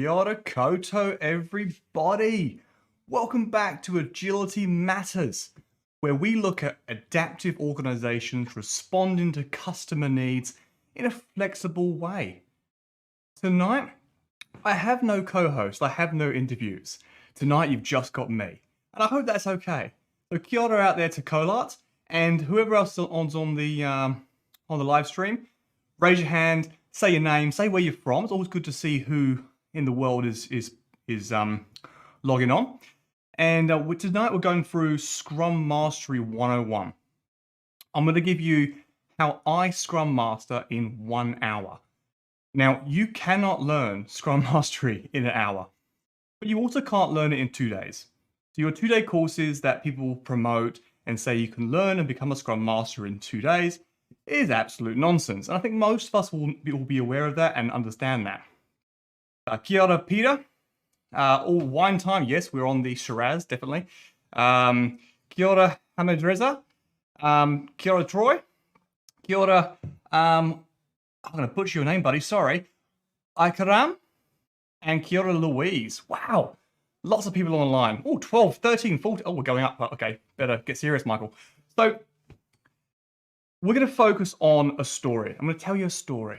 Kia ora koto, everybody. Welcome back to Agility Matters, where we look at adaptive organizations responding to customer needs in a flexible way. Tonight, I have no co-host, I have no interviews. Tonight, you've just got me, and I hope that's okay. So kia ora out there to Colart, and whoever else is on the live stream, raise your hand, say your name, say where you're from. It's always good to see who in the world is logging on. And tonight we're going through ScrumMastery 101. I'm going to give you how I Scrum Master in 1 hour. Now, you cannot learn Scrum Mastery in an hour, but you also can't learn it in 2 days. So your 2-day courses that people promote and say you can learn and become a Scrum Master in 2 days is absolute nonsense. And I think most of us will be aware of that and understand that. Kia ora, Peter. All wine time, yes, we're on the Shiraz, definitely. Kia ora, Hamadreza. Kia ora, Troy. Kia ora, I'm going to butcher your name, buddy, sorry. Ikaram. And kia ora, Louise. Wow, lots of people online. Oh, 12, 13, 14. Oh, we're going up. Okay, better get serious, Michael. So, we're going to focus on a story. I'm going to tell you a story.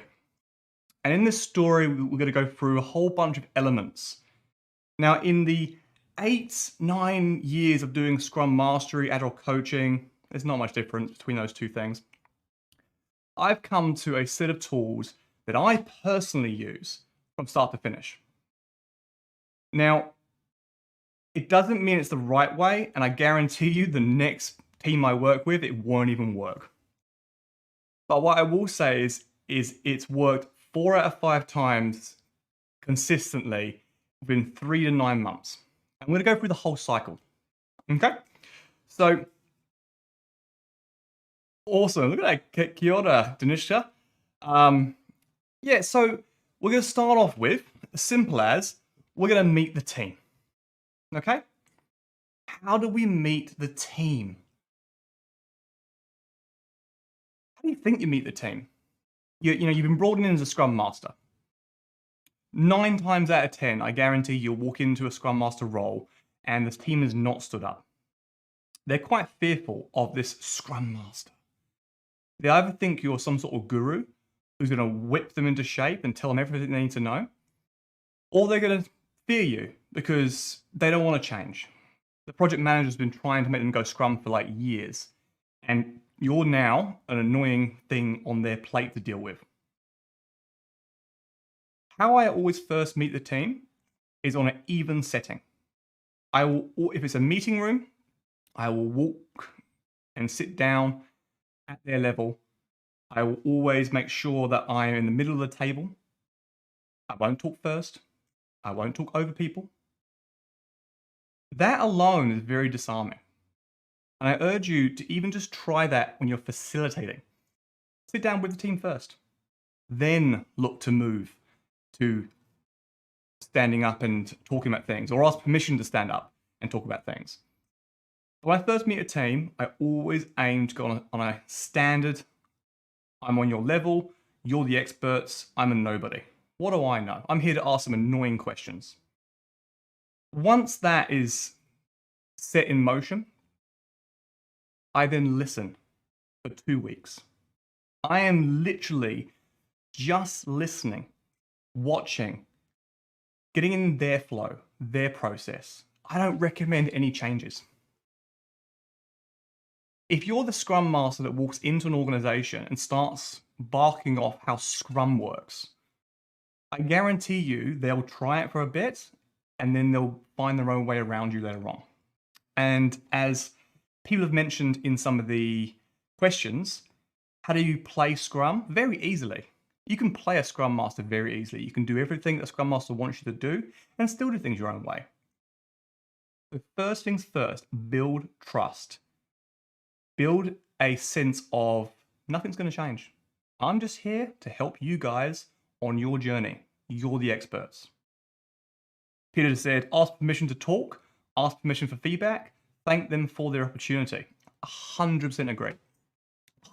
And in this story, we're going to go through a whole bunch of elements. Now, in the 8-9 years of doing Scrum Mastery, Agile coaching, there's not much difference between those two things. I've come to a set of tools that I personally use from start to finish. Now, it doesn't mean it's the right way, and I guarantee you the next team I work with, it won't even work. But what I will say is it's worked 4 out of 5 times consistently within 3 to 9 months. I'm going to go through the whole cycle. Okay? So, awesome. Look at that. Kia ora, Danishka. Yeah, so we're going to start off with, as simple as, we're going to meet the team. Okay? How do we meet the team? How do you think you meet the team? You've been brought in as a Scrum Master. 9 times out of 10, I guarantee you'll walk into a Scrum Master role and this team has not stood up. They're quite fearful of this Scrum Master. They either think you're some sort of guru who's going to whip them into shape and tell them everything they need to know, or they're going to fear you because they don't want to change. The project manager's been trying to make them go Scrum for like years, and you're now an annoying thing on their plate to deal with. How I always first meet the team is on an even setting. If it's a meeting room, I will walk and sit down at their level. I will always make sure that I am in the middle of the table. I won't talk first. I won't talk over people. That alone is very disarming. And I urge you to even just try that when you're facilitating. Sit down with the team first. Then look to move to standing up and talking about things, or ask permission to stand up and talk about things. When I first meet a team, I always aim to go on a standard, I'm on your level, you're the experts, I'm a nobody. What do I know? I'm here to ask some annoying questions. Once that is set in motion, I then listen for 2 weeks. I am literally just listening, watching, getting in their flow, their process. I don't recommend any changes. If you're the Scrum Master that walks into an organization and starts barking off how Scrum works, I guarantee you they'll try it for a bit and then they'll find their own way around you later on. And as people have mentioned in some of the questions, how do you play Scrum? Very easily. You can play a Scrum Master very easily. You can do everything that Scrum Master wants you to do and still do things your own way. So first things first, build trust. Build a sense of nothing's going to change. I'm just here to help you guys on your journey. You're the experts. Peter said, ask permission to talk, ask permission for feedback, thank them for their opportunity. 100% agree.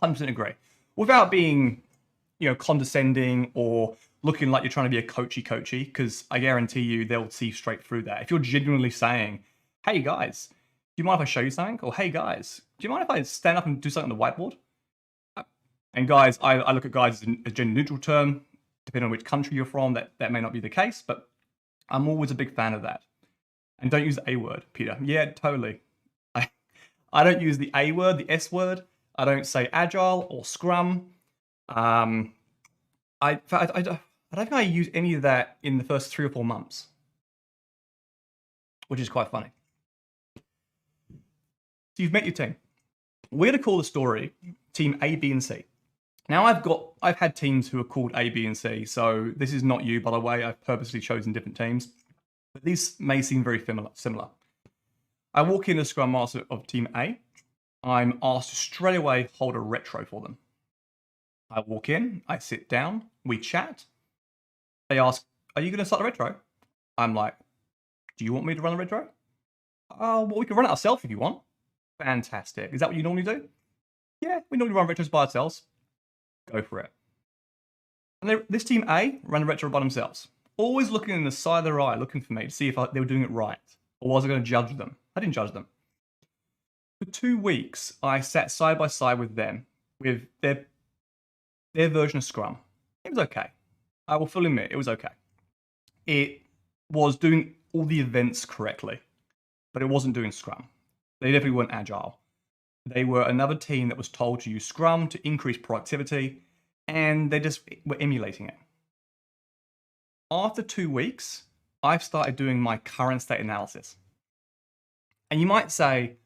100% agree. Without being condescending or looking like you're trying to be a coachy, because I guarantee you they'll see straight through that. If you're genuinely saying, hey guys, do you mind if I show you something? Or hey guys, do you mind if I stand up and do something on the whiteboard? And guys, I look at guys as a gender neutral term, depending on which country you're from, that may not be the case, but I'm always a big fan of that. And don't use the A word, Peter. Yeah, totally. I don't use the A word, the S word. I don't say agile or scrum. I don't think I use any of that in the first 3 or 4 months, which is quite funny. So you've met your team. We're going to call the story team A, B, and C. Now I've had teams who are called A, B, and C, so this is not you, by the way. I've purposely chosen different teams, but these may seem very similar. I walk in as Scrum Master of Team A. I'm asked to straight away hold a retro for them. I walk in, I sit down, we chat. They ask, are you going to start the retro? I'm like, do you want me to run the retro? Oh, well, we can run it ourselves if you want. Fantastic. Is that what you normally do? Yeah, we normally run retros by ourselves. Go for it. And this team A ran the retro by themselves, always looking in the side of their eye, looking for me to see if they were doing it right, or was I going to judge them? I didn't judge them. For 2 weeks, I sat side by side with them, with their version of Scrum. It was okay. I will fully admit, it was okay. It was doing all the events correctly, but it wasn't doing Scrum. They definitely weren't agile. They were another team that was told to use Scrum to increase productivity, and they just were emulating it. After 2 weeks, I've started doing my current state analysis. And you might say,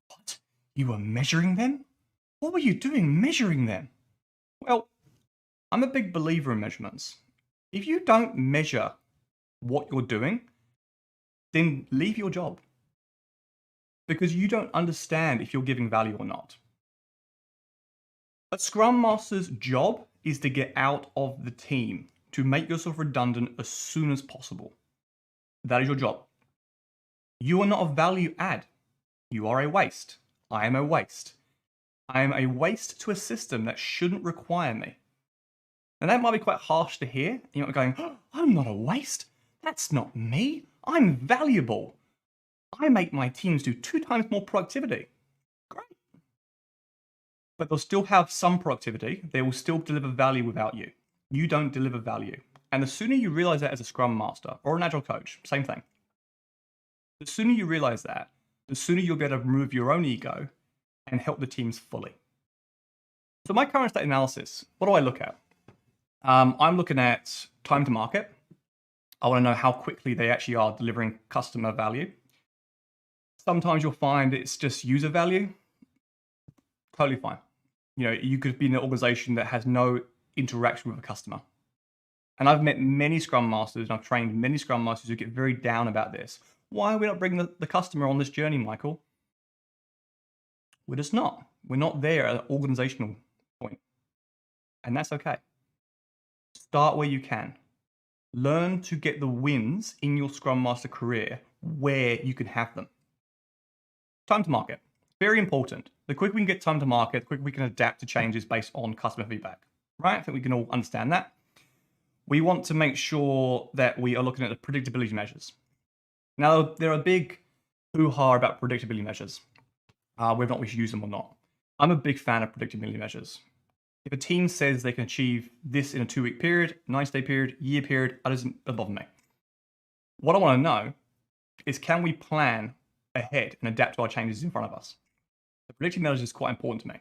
what? You were measuring them? What were you doing measuring them? Well, I'm a big believer in measurements. If you don't measure what you're doing, then leave your job. Because you don't understand if you're giving value or not. A Scrum Master's job is to get out of the team, to make yourself redundant as soon as possible. That is your job. You are not a value add. You are a waste. I am a waste. I am a waste to a system that shouldn't require me. And that might be quite harsh to hear. You're not going, oh, I'm not a waste. That's not me. I'm valuable. I make my teams do 2 times more productivity. Great. But they'll still have some productivity. They will still deliver value without you. You don't deliver value. And the sooner you realize that as a Scrum Master or an Agile coach, same thing. The sooner you realize that, the sooner you'll be able to remove your own ego and help the teams fully. So my current state analysis, what do I look at? I'm looking at time to market. I want to know how quickly they actually are delivering customer value. Sometimes you'll find it's just user value. Totally fine. You could be in an organization that has no interaction with a customer. And I've met many Scrum Masters, and I've trained many Scrum Masters who get very down about this. Why are we not bringing the customer on this journey, Michael? We're just not. We're not there at an organizational point. And that's okay. Start where you can. Learn to get the wins in your Scrum Master career where you can have them. Time to market. Very important. The quicker we can get time to market, the quicker we can adapt to changes based on customer feedback. Right? I think we can all understand that. We want to make sure that we are looking at the predictability measures. Now, there are big hoo-ha about predictability measures, whether or not we should use them or not. I'm a big fan of predictability measures. If a team says they can achieve this in a 2-week period, 90-day period, year period, that doesn't bother me. What I want to know is, can we plan ahead and adapt to our changes in front of us? The predictive measures is quite important to me.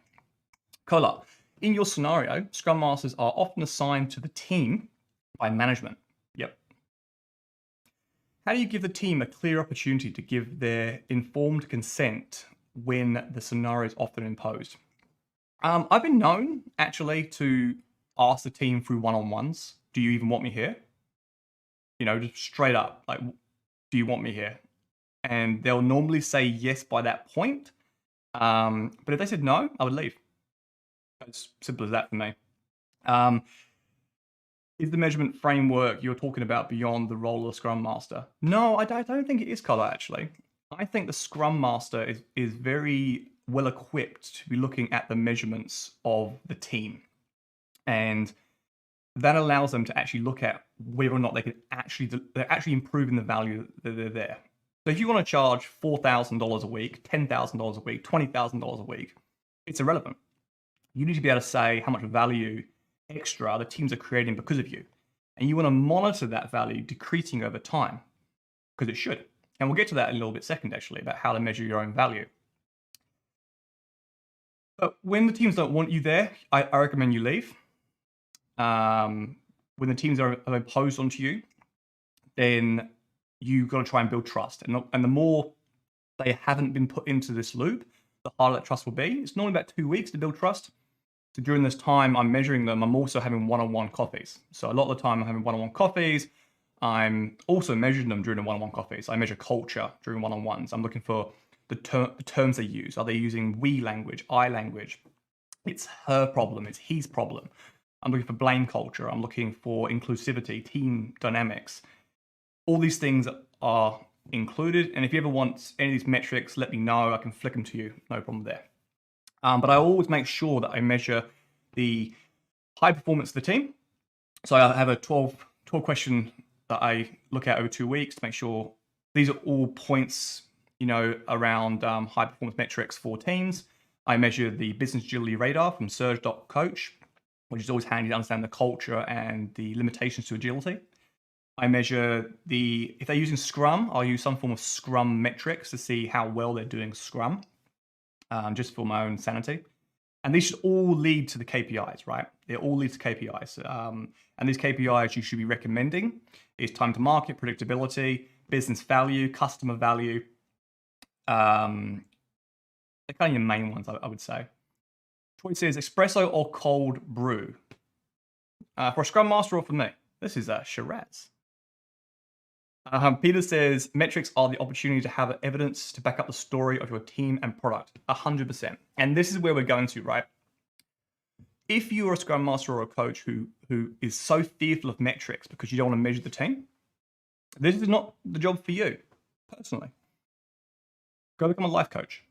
Kola, in your scenario, Scrum Masters are often assigned to the team by management. Yep. How do you give the team a clear opportunity to give their informed consent when the scenario is often imposed? I've been known, actually, to ask the team through one-on-ones, do you even want me here? Just straight up, like, do you want me here? And they'll normally say yes by that point. But if they said no, I would leave. It's simple as that for me. Is the measurement framework you're talking about beyond the role of Scrum Master? No, I don't think it is, Color, actually. I think the Scrum Master is very well equipped to be looking at the measurements of the team. And that allows them to actually look at whether or not they're actually improving the value that they're there. So if you want to charge $4,000 a week, $10,000 a week, $20,000 a week, it's irrelevant. You need to be able to say how much value extra the teams are creating because of you. And you want to monitor that value decreasing over time, because it should. And we'll get to that in a little bit second, actually, about how to measure your own value. But when the teams don't want you there, I recommend you leave. When the teams are imposed onto you, then you've got to try and build trust. And the more they haven't been put into this loop, the harder that trust will be. It's normally about 2 weeks to build trust. So during this time, I'm measuring them. I'm also having one-on-one coffees. So a lot of the time I'm having one-on-one coffees. I'm also measuring them during the one-on-one coffees. I measure culture during one-on-ones. I'm looking for the terms they use. Are they using we language, I language? It's her problem, it's his problem. I'm looking for blame culture. I'm looking for inclusivity, team dynamics. All these things are included. And if you ever want any of these metrics, let me know. I can flick them to you. No problem there. But I always make sure that I measure the high performance of the team. So I have a 12 question that I look at over 2 weeks to make sure these are all points, around high performance metrics for teams. I measure the business agility radar from surge.coach, which is always handy to understand the culture and the limitations to agility. I measure if they're using Scrum, I'll use some form of Scrum metrics to see how well they're doing Scrum, just for my own sanity. And these should all lead to the KPIs, right? They all lead to KPIs. And these KPIs you should be recommending is time to market, predictability, business value, customer value. They're kind of your main ones, I would say. Choice is espresso or cold brew. For a Scrum Master or for me? This is Shiraz. Peter says, metrics are the opportunity to have evidence to back up the story of your team and product. 100%. And this is where we're going to, right? If you're a Scrum Master or a coach who is so fearful of metrics because you don't want to measure the team, this is not the job for you, personally. Go become a life coach.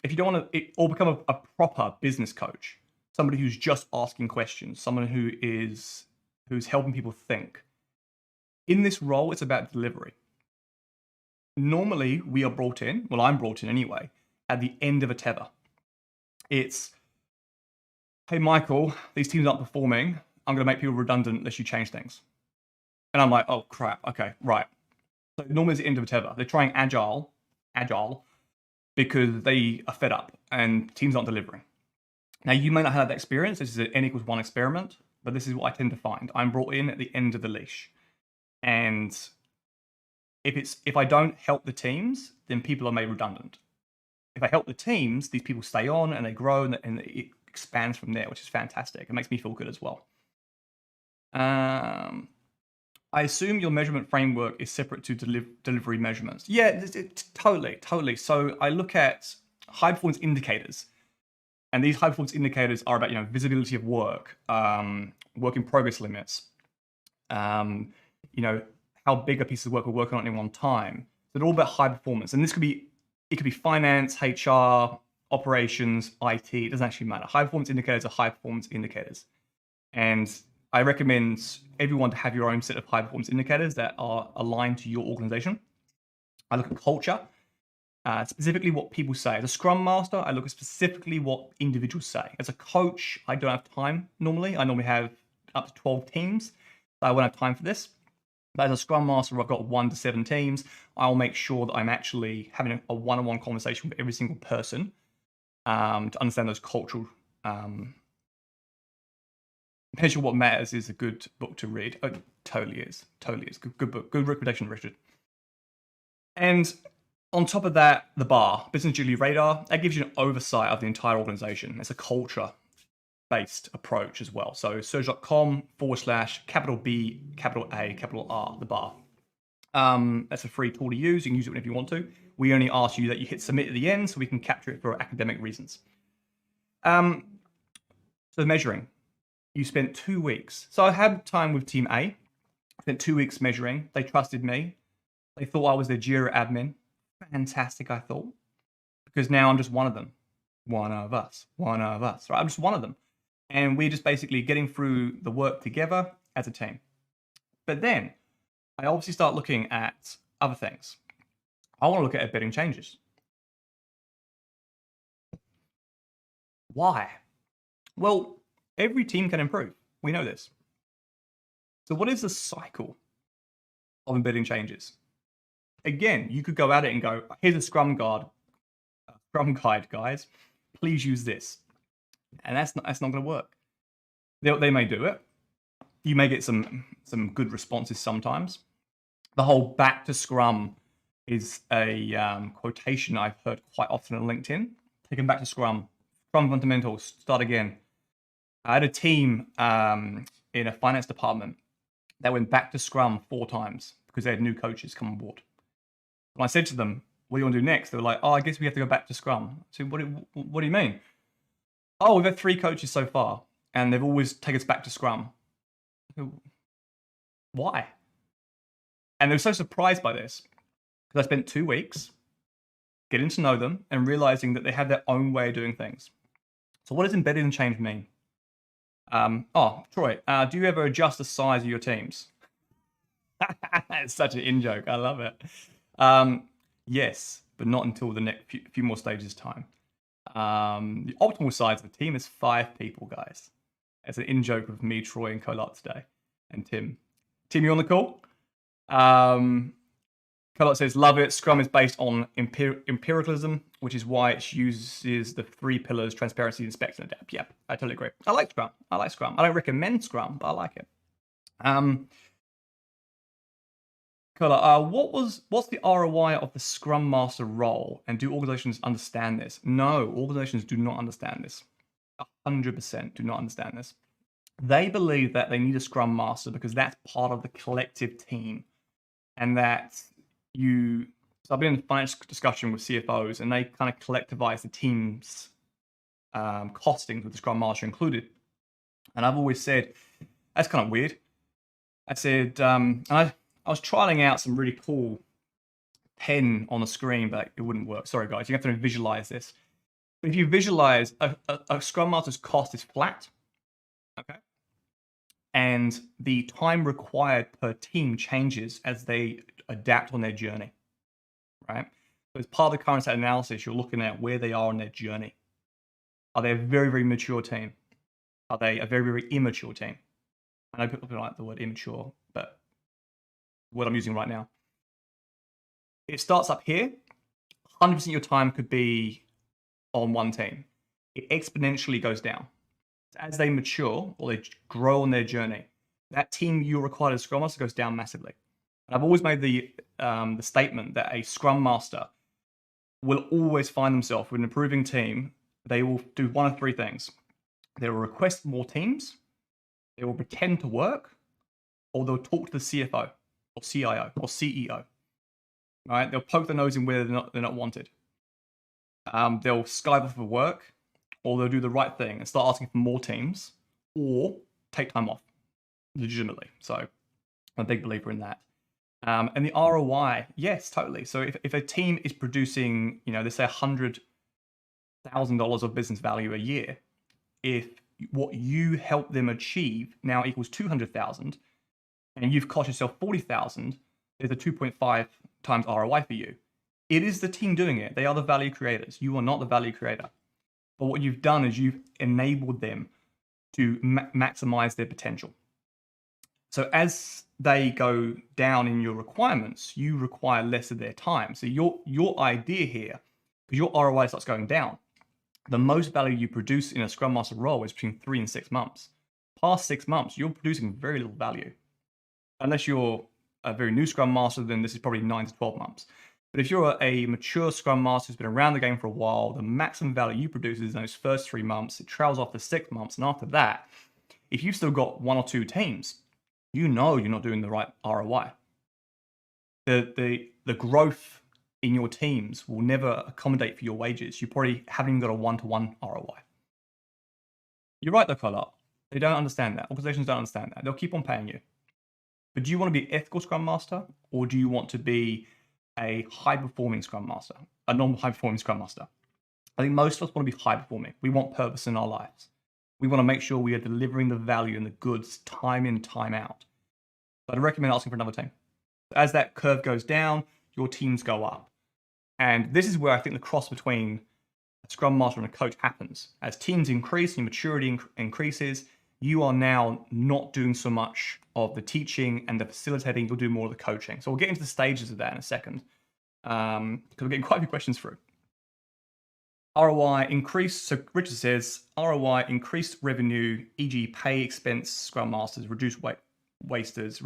If you don't want to, or become a proper business coach, somebody who's just asking questions, someone who's helping people think. In this role, it's about delivery. Normally, we are brought in, well, I'm brought in anyway, at the end of a tether. It's, hey, Michael, these teams aren't performing. I'm going to make people redundant unless you change things. And I'm like, oh, crap. Okay, right. So normally it's the end of a tether. They're trying agile, because they are fed up and teams aren't delivering. Now, you may not have that experience. This is an N=1 experiment, but this is what I tend to find. I'm brought in at the end of the leash. And if I don't help the teams, then people are made redundant. If I help the teams, these people stay on and they grow and it expands from there, which is fantastic. It makes me feel good as well. I assume your measurement framework is separate to delivery measurements. Yeah, totally. So I look at high performance indicators. And these high performance indicators are about, visibility of work, work in progress limits, how big a piece of work we're working on at any one time. So they're all about high performance. And it could be finance, HR, operations, IT. It doesn't actually matter. High performance indicators are high performance indicators. And I recommend everyone to have your own set of high performance indicators that are aligned to your organization. I look at culture, specifically what people say. As a Scrum Master, I look at specifically what individuals say. As a coach, I don't have time normally. I normally have up to 12 teams. So I won't have time for this. But as a Scrum Master, I've got 1 to 7 teams. I'll make sure that I'm actually having a one-on-one conversation with every single person to understand those cultural. Measure What Matters is a good book to read. Oh, totally is. Good book. Good recommendation, Richard. And on top of that, the BAR, Business Agility Radar, that gives you an oversight of the entire organization. It's a culture-based approach as well. So surge.com/B, the BAR. That's a free tool to use. You can use it whenever you want to. We only ask you that you hit submit at the end so we can capture it for academic reasons. So measuring. You spent 2 weeks. So I had time with Team A. I spent 2 weeks measuring. They trusted me. They thought I was their Jira admin. Fantastic, I thought. Because now I'm just one of them. One of us. Right? I'm just one of them. And we're just basically getting through the work together as a team. But then I obviously start looking at other things. I want to look at embedding changes. Why? Well, every team can improve. We know this. So what is the cycle of embedding changes? Again, you could go at it and go, here's a Scrum guide, guys. Please use this. And that's not going to work. They may do it. You may get some good responses sometimes. The whole back to Scrum is a quotation I've heard quite often on LinkedIn. Take them back to Scrum. Scrum fundamentals, start again. I had a team in a finance department that went back to Scrum 4 times because they had new coaches come on board. When I said to them, what do you want to do next? They were like, oh, I guess we have to go back to Scrum. So what do you mean? Oh, we've had 3 coaches so far, and they've always taken us back to Scrum. Why? And they were so surprised by this because I spent 2 weeks getting to know them and realizing that they have their own way of doing things. So what does embedding change mean? Troy, do you ever adjust the size of your teams? It's such an in-joke. I love it. Yes, but not until the next few more stages time. The optimal size of the team is 5 people, guys. It's an in-joke with me, Troy, and Colot today, and Tim. Tim, you on the call? Colot says, love it. Scrum is based on empiricalism, which is why it uses the 3 pillars: transparency, inspect, and adapt. Yep, I totally agree. I like Scrum. I don't recommend Scrum, but I like it. Colot, what's the ROI of the Scrum Master role, and do organizations understand this? No, organizations do not understand this. 100% do not understand this. They believe that they need a Scrum Master because that's part of the collective team, and that so I've been in a financial discussion with CFOs, and they kind of collectivize the team's costings with the Scrum Master included. And I've always said, that's kind of weird. I said, I was trialing out some really cool pen on the screen, but it wouldn't work. Sorry, guys, you have to visualize this. But if you visualize, a Scrum Master's cost is flat, okay? And the time required per team changes as they adapt on their journey, right? So as part of the current state analysis, you're looking at where they are on their journey. Are they a very, very mature team? Are they a very, very immature team? I know people don't like the word immature, but what I'm using right now. It starts up here. 100% of your time could be on one team. It exponentially goes down. As they mature or they grow on their journey, that team you require as Scrum Master goes down massively. And I've always made the statement that a Scrum Master will always find themselves with an improving team. They will do one of 3 things. They will request more teams, they will pretend to work, or they'll talk to the CFO or CIO or CEO. Right? They'll poke their nose in where they're not wanted. They'll Skype off of work, or they'll do the right thing and start asking for more teams, or take time off legitimately. So I'm a big believer in that. And the ROI, yes, totally. So if a team is producing, they say $100,000 of business value a year, if what you help them achieve now equals 200,000, and you've cost yourself 40,000, there's a 2.5 times ROI for you. It is the team doing it. They are the value creators. You are not the value creator. But what you've done is you've enabled them to maximize their potential. So as they go down in your requirements, you require less of their time. So your idea here, because your ROI starts going down, the most value you produce in a Scrum Master role is between 3 and 6 months. Past 6 months, you're producing very little value. Unless you're a very new Scrum Master, then this is probably 9 to 12 months. But if you're a mature Scrum Master who's been around the game for a while, the maximum value you produce is in those first 3 months. It trails off to 6 months. And after that, if you've still got 1 or 2 teams, you're not doing the right ROI. The growth in your teams will never accommodate for your wages. You probably haven't even got a 1-to-1 ROI. You're right though, Colot. They don't understand that. Organizations don't understand that. They'll keep on paying you. But do you want to be an ethical Scrum Master, or do you want to be a high-performing Scrum Master, a non-high-performing Scrum Master? I think most of us want to be high-performing. We want purpose in our lives. We want to make sure we are delivering the value and the goods time in, time out. But I'd recommend asking for another team. As that curve goes down, your teams go up. And this is where I think the cross between a Scrum Master and a coach happens. As teams increase, your maturity increases, you are now not doing so much of the teaching and the facilitating, you'll do more of the coaching. So we'll get into the stages of that in a second, because we're getting quite a few questions through. ROI increased, so Richard says, ROI increased revenue, e.g. pay expense, Scrum Masters, reduced wasters,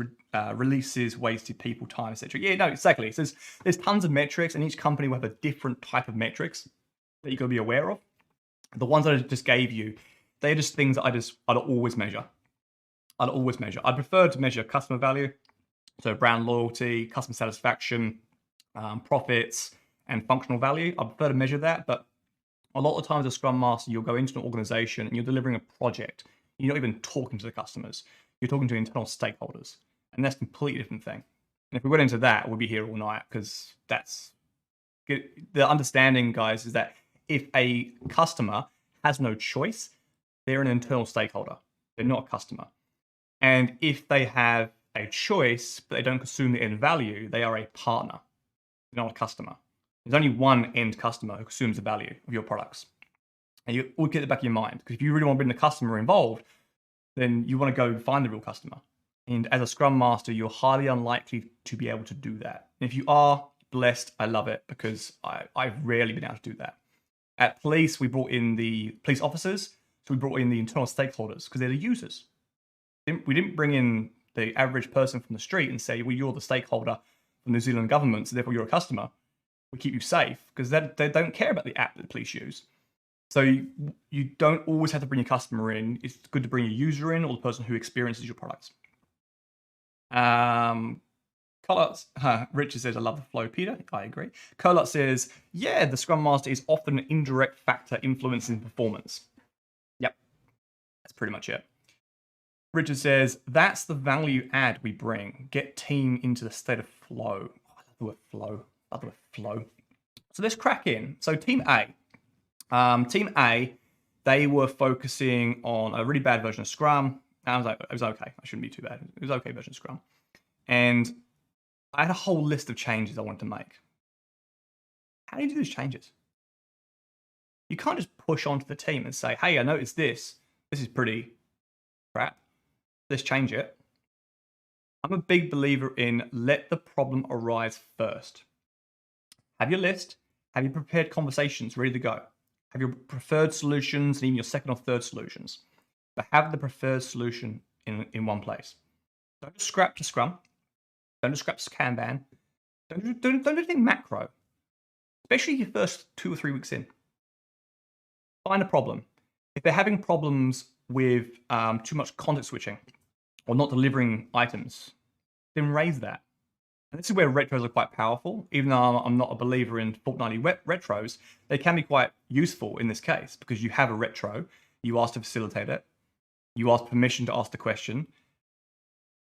releases, wasted people, time, etc. Yeah, no, exactly. So there's tons of metrics, and each company will have a different type of metrics that you've got to be aware of. The ones that I just gave you, they're just things that I'd always measure. I'd prefer to measure customer value, so brand loyalty, customer satisfaction, profits, and functional value. I prefer to measure that, but a lot of times as a Scrum Master, you'll go into an organization and you're delivering a project. You're not even talking to the customers. You're talking to internal stakeholders. And that's a completely different thing. And if we went into that, we'd be here all night, because that's good. The understanding, guys, is that if a customer has no choice, they're an internal stakeholder. They're not a customer. And if they have a choice, but they don't consume the end value, they are a partner. They're not a customer. There's only one end customer who consumes the value of your products. And you always get it back in your mind, because if you really want to bring the customer involved, then you want to go find the real customer. And as a Scrum Master, you're highly unlikely to be able to do that. And if you are blessed, I love it, because I've rarely been able to do that. At police, we brought in the police officers, so we brought in the internal stakeholders, because they're the users. We didn't bring in the average person from the street and say, well, you're the stakeholder from the New Zealand government, so therefore you're a customer. We keep you safe, because they don't care about the app that the police use. So you don't always have to bring your customer in. It's good to bring a user in, or the person who experiences your products. Richard says, I love the flow, Peter. I agree. Colot says, yeah, the Scrum Master is often an indirect factor influencing performance. Yep, that's pretty much it. Richard says, that's the value add we bring. Get team into the state of flow. Oh, I love the word flow. I love the word flow. So let's crack in. So Team A. Team A, they were focusing on a really bad version of Scrum. And I was like, it was okay. I shouldn't be too bad. It was okay version of Scrum. And I had a whole list of changes I wanted to make. How do you do these changes? You can't just push onto the team and say, hey, I noticed this. This is pretty crap. Let's change it. I'm a big believer in let the problem arise first. Have your list. Have your prepared conversations ready to go. Have your preferred solutions and even your second or third solutions. But have the preferred solution in one place. Don't just scrap to Scrum. Don't just scrap to Kanban. Don't do anything macro. Especially your first 2 or 3 weeks in. Find a problem. If they're having problems with too much context switching or not delivering items, then raise that. And this is where retros are quite powerful. Even though I'm not a believer in fortnightly retros, they can be quite useful in this case, because you have a retro, you ask to facilitate it, you ask permission to ask the question,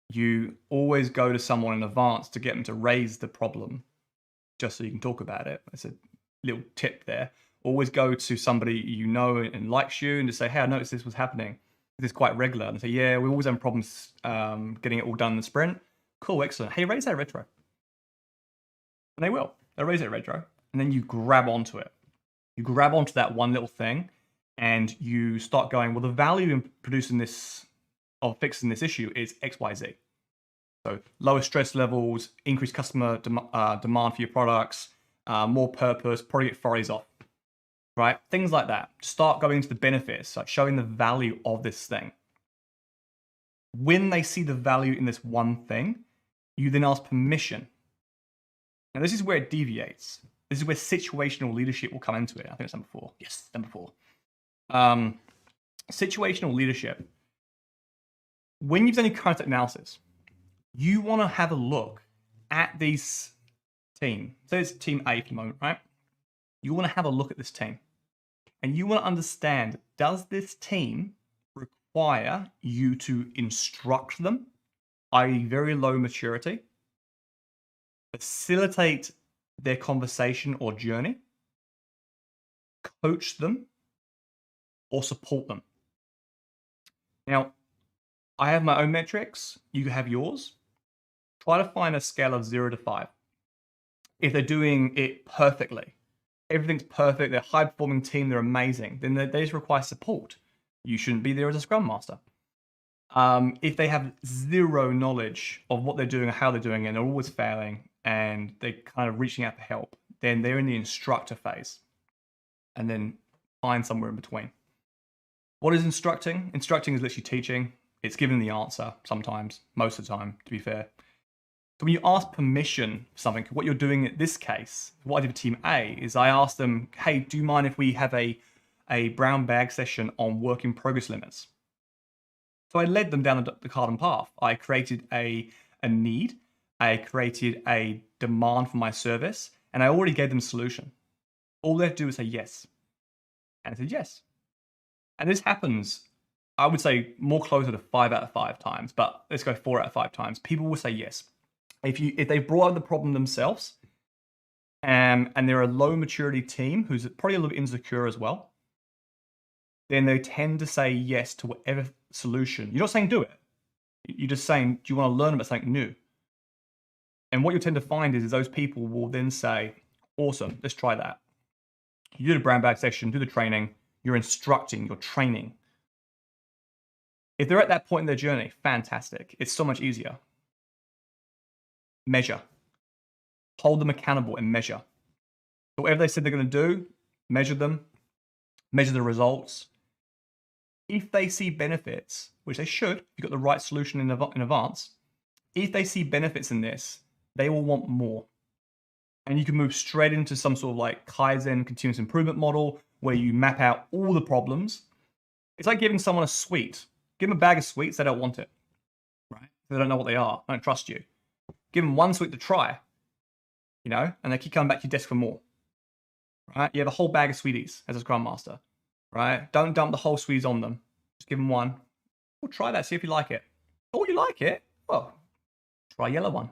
you always go to someone in advance to get them to raise the problem just so you can talk about it. That's a little tip there. Always go to somebody you know and likes you and just say, hey, I noticed this was happening. This is quite regular. And say, yeah, we always have problems getting it all done in the sprint. Cool, excellent. Hey, raise that retro. And they will. They'll raise that retro. And then you grab onto it. You grab onto that one little thing and you start going, well, the value in producing this or fixing this issue is X, Y, Z. So lower stress levels, increased customer demand for your products, more purpose, probably get Fridays off, right? Things like that. Start going into the benefits, like showing the value of this thing. When they see the value in this one thing, you then ask permission. Now, this is where it deviates. This is where situational leadership will come into it. I think it's number 4. Yes, number 4. Situational leadership. When you've done your context analysis, you want to have a look at this team. So it's Team A for the moment, right? You want to have a look at this team. And you want to understand, does this team require you to instruct them, i.e. very low maturity, facilitate their conversation or journey, coach them, or support them? Now, I have my own metrics. You have yours. Try to find a scale of 0 to 5. If they're doing it perfectly, everything's perfect, they're a high-performing team, they're amazing, then they just require support. You shouldn't be there as a Scrum Master. If they have zero knowledge of what they're doing or how they're doing it, and they're always failing, and they're kind of reaching out for help, then they're in the instructor phase. And then find somewhere in between. What is instructing? Instructing is literally teaching. It's giving the answer sometimes, most of the time, to be fair. So when you ask permission for something, what you're doing in this case, what I did with Team A is I asked them, hey, do you mind if we have a brown bag session on work in progress limits? So I led them down the garden path. I created a need. I created a demand for my service, and I already gave them a solution. All they have to do is say yes. And I said yes. And this happens, I would say, more closer to 5 out of 5 times, but let's go 4 out of 5 times. People will say yes. If they brought up the problem themselves, and they're a low maturity team who's probably a little bit insecure as well, then they tend to say yes to whatever solution. You're not saying do it. You're just saying, do you want to learn about something new? And what you tend to find is those people will then say, awesome, let's try that. You do the brown bag session, do the training, you're instructing, you're training. If they're at that point in their journey, fantastic. It's so much easier. Measure. Hold them accountable and measure. So whatever they said they're going to do, measure them, measure the results. If they see benefits, which they should, if you've got the right solution in advance, if they see benefits in this, they will want more. And you can move straight into some sort of like Kaizen continuous improvement model where you map out all the problems. It's like giving someone a sweet. Give them a bag of sweets, they don't want it. Right? They don't know what they are. They don't trust you. Give them one sweet to try, and they keep coming back to your desk for more. Right? You have a whole bag of sweeties as a Scrum Master. Right? Don't dump the whole sweeties on them. Just give them one. Well, try that, see if you like it. Oh, you like it? Well, try a yellow one.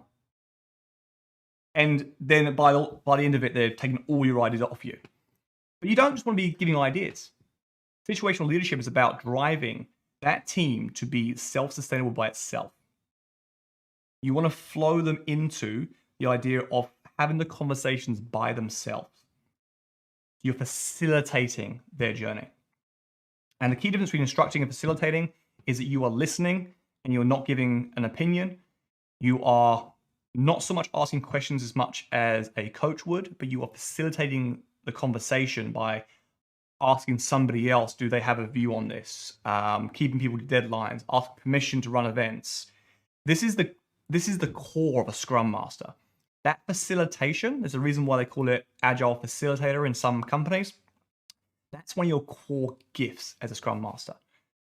And then by the end of it, they're taking all your ideas off you. But you don't just want to be giving ideas. Situational leadership is about driving that team to be self-sustainable by itself. You want to flow them into the idea of having the conversations by themselves. You're facilitating their journey. And the key difference between instructing and facilitating is that you are listening and you're not giving an opinion. You are not so much asking questions as much as a coach would, but you are facilitating the conversation by asking somebody else, do they have a view on this? Keeping people to deadlines, asking permission to run events. This is the core of a Scrum Master. That facilitation, there's a reason why they call it Agile Facilitator in some companies. That's one of your core gifts as a Scrum Master.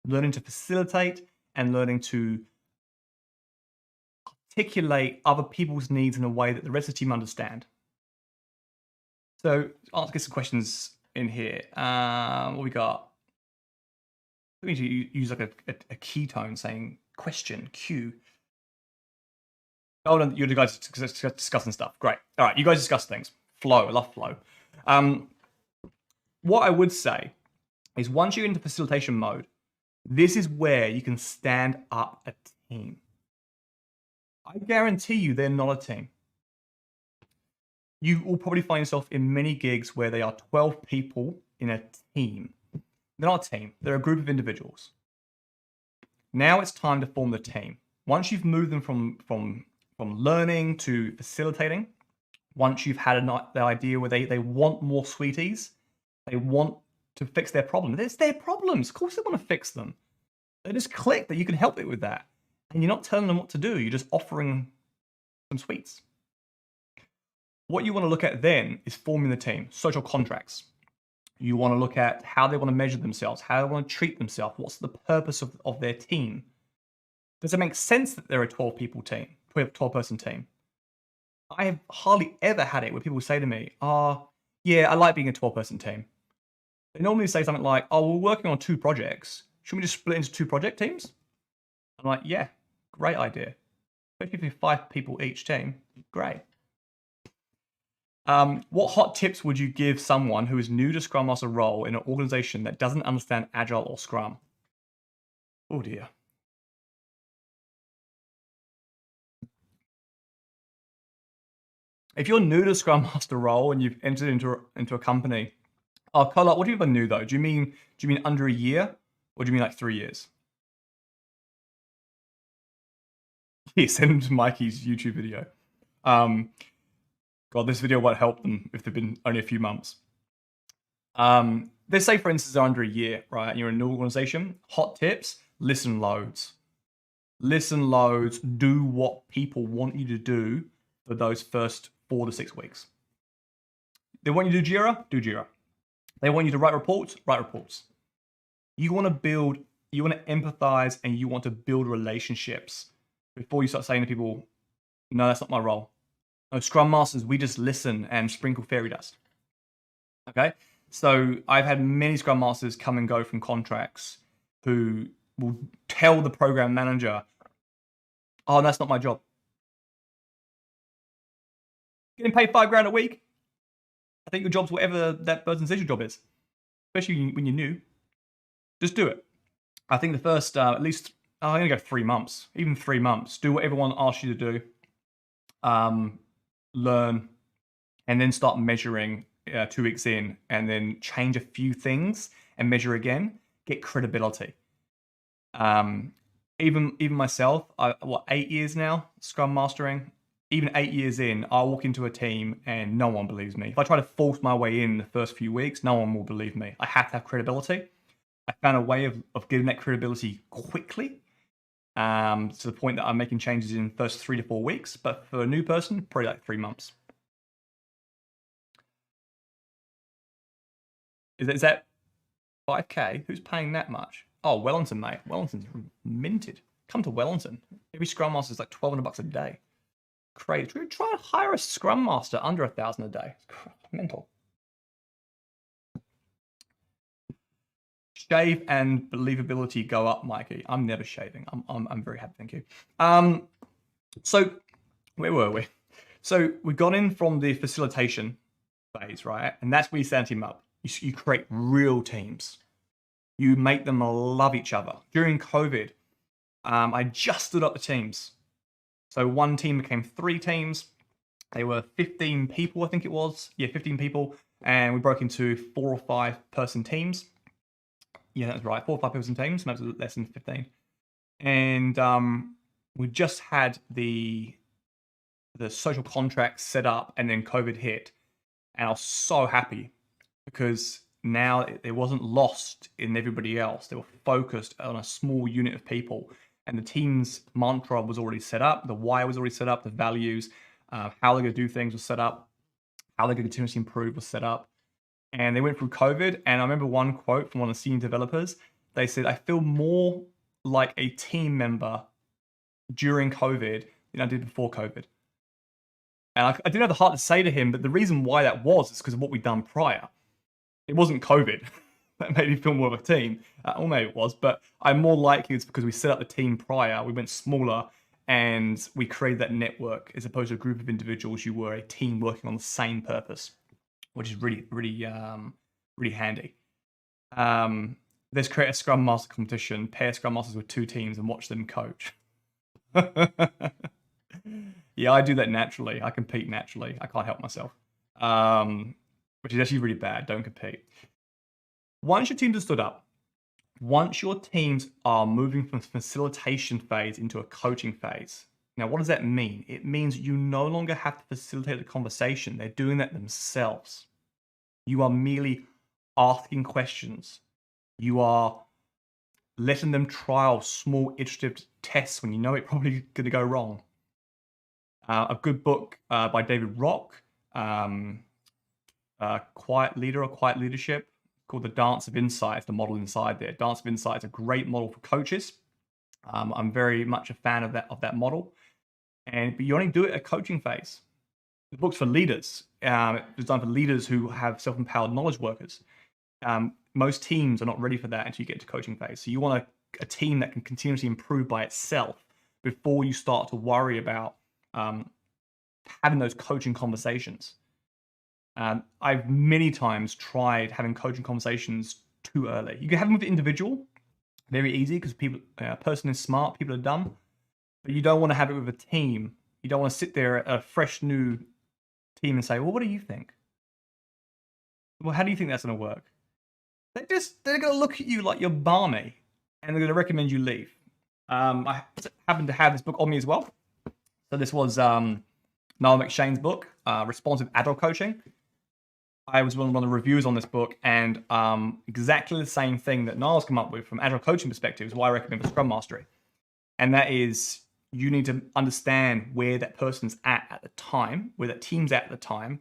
Learning to facilitate and learning to articulate other people's needs in a way that the rest of the team understand. So I'll get some questions in here. What we got? We need to use like a ketone saying question, Q. Oh, no, you guys discussing stuff. Great. All right, you guys discuss things. Flow. I love flow. What I would say is once you're into facilitation mode, this is where you can stand up a team. I guarantee you they're not a team. You will probably find yourself in many gigs where they are 12 people in a team. They're not a team. They're a group of individuals. Now it's time to form the team. Once you've moved them from learning to facilitating, once you've had the idea where they want more sweeties, they want to fix their problem. It's their problems. Of course they want to fix them. They just click that you can help it with that. And you're not telling them what to do. You're just offering some sweets. What you want to look at then is forming the team, social contracts. You want to look at how they want to measure themselves, how they want to treat themselves, what's the purpose of their team. Does it make sense that they're a 12-person team? I have hardly ever had it where people say to me, yeah, I like being a 12-person team. They normally say something like, we're working on 2 projects. Should we just split into 2 project teams? I'm like, yeah, great idea. Especially if you're 5 people each team, great. What hot tips would you give someone who is new to Scrum Master role in an organization that doesn't understand Agile or Scrum? Oh dear. If you're new to Scrum Master role and you've entered into a company, oh, Carla, what do you mean by new though? Do you mean under a year, or do you mean like 3 years? Yeah, send them to Mikey's YouTube video. God, this video won't help them if they've been only a few months. Let's say, for instance, they're under a year, right? And you're in an organization. Hot tips: listen loads. Listen loads. Do what people want you to do for those first 4 to 6 weeks. They want you to do Jira. Do Jira. They want you to write reports. Write reports. You want to build. You want to empathize, and you want to build relationships before you start saying to people, "No, that's not my role." No, Scrum Masters, we just listen and sprinkle fairy dust. Okay? So I've had many Scrum Masters come and go from contracts who will tell the program manager, "Oh, that's not my job." Getting paid $5,000 a week? I think your job's whatever that person says your job is. Especially when you're new. Just do it. I think the first, at least, I'm going to go 3 months. Even 3 months. Do what everyone asks you to do. Learn, and then start measuring 2 weeks in, and then change a few things and measure again. Get credibility. Even myself, 8 years now Scrum Mastering. Even 8 years in, I'll walk into a team and no one believes me. If I try to force my way in the first few weeks, no one will believe me. I have to have credibility. I found a way of getting that credibility quickly, to the point that I'm making changes in the first 3 to 4 weeks. But for a new person, probably like 3 months. Is that 5K? Who's paying that much? Oh, Wellington, mate. Wellington's minted. Come to Wellington. Every Scrum Master is like $1,200 a day. Crazy. Try and hire a Scrum Master under $1,000 a day. It's mental. Shave and believability go up, Mikey. I'm never shaving. I'm very happy, thank you. So where were we? So we got in from the facilitation phase, right? And that's where you set him up. You create real teams. You make them love each other. During COVID, I just stood up the teams. So one team became 3 teams. They were 15 people, I think it was. Yeah, 15 people. And we broke into 4 or 5 person teams. Yeah, that's right. 4 or 5 person teams, maybe less than 15. And we just had the social contract set up, and then COVID hit. And I was so happy because now it wasn't lost in everybody else. They were focused on a small unit of people. And the team's mantra was already set up. The why was already set up. The values, how they're going to do things was set up. How they're going to continuously improve was set up. And they went through COVID. And I remember one quote from one of the senior developers. They said, "I feel more like a team member during COVID than I did before COVID." And I didn't have the heart to say to him, but the reason why that was is because of what we'd done prior. It wasn't COVID that made me feel more of a team. Or maybe it was, but I'm more likely it's because we set up the team prior. We went smaller and we created that network as opposed to a group of individuals. You were a team working on the same purpose, which is really, really, really handy. Let's create a Scrum Master competition, pair Scrum Masters with 2 teams and watch them coach. Yeah, I do that naturally. I compete naturally. I can't help myself. Which is actually really bad. Don't compete. Once your teams are stood up, once your teams are moving from facilitation phase into a coaching phase. Now, what does that mean? It means you no longer have to facilitate the conversation. They're doing that themselves. You are merely asking questions. You are letting them trial small iterative tests when you know it's probably going to go wrong. A good book by David Rock, Quiet Leader or Quiet Leadership, called The Dance of Insight, the model inside there. Dance of Insight is a great model for coaches. I'm very much a fan of that model. But you only do it at coaching phase. The book's for leaders, designed for leaders who have self-empowered knowledge workers. Most teams are not ready for that until you get to coaching phase. So you want a team that can continuously improve by itself before you start to worry about having those coaching conversations. I've many times tried having coaching conversations too early. You can have them with the individual, Very easy because people, a person is smart, people are dumb, but you don't want to have it with a team. You don't want to sit there at a fresh new team and say, well, what do you think? Well, how do you think that's going to work? They're going to look at you like you're balmy and they're going to recommend you leave. I happen to have this book on me as well. So this was Niall McShane's book, Responsive Agile Coaching. I was one of the reviewers on this book, and exactly the same thing that Niall's come up with from agile coaching perspective is why I recommend for ScrumMastery. And that is, you need to understand where that person's at the time, where that team's at the time,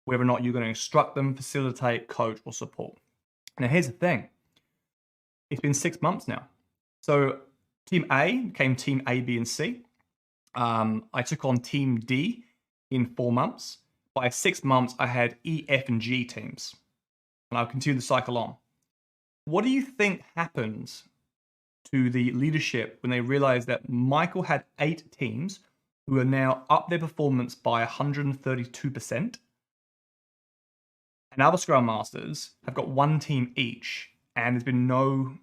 whether or not you're going to instruct them, facilitate, coach, or support. Now, here's the thing. It's been 6 months now. So Team A became Team A, B, and C. I took on Team D in 4 months. By 6 months, I had E, F, and G teams. And I'll continue the cycle on. What do you think happened to the leadership when they realized that Michael had 8 teams who are now up their performance by 132%? And other Scrum Masters have got 1 team each, and there's been no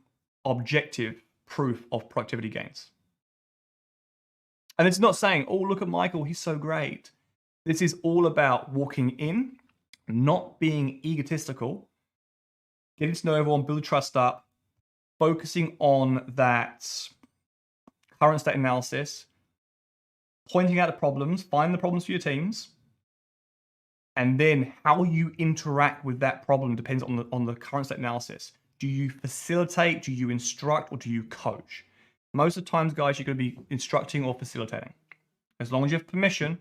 objective proof of productivity gains. And it's not saying, oh, look at Michael, he's so great. This is all about walking in, not being egotistical, getting to know everyone, build trust up, focusing on that current state analysis, pointing out the problems, find the problems for your teams, and then how you interact with that problem depends on the current state analysis. Do you facilitate, do you instruct, or do you coach? Most of the times, guys, you're going to be instructing or facilitating. As long as you have permission,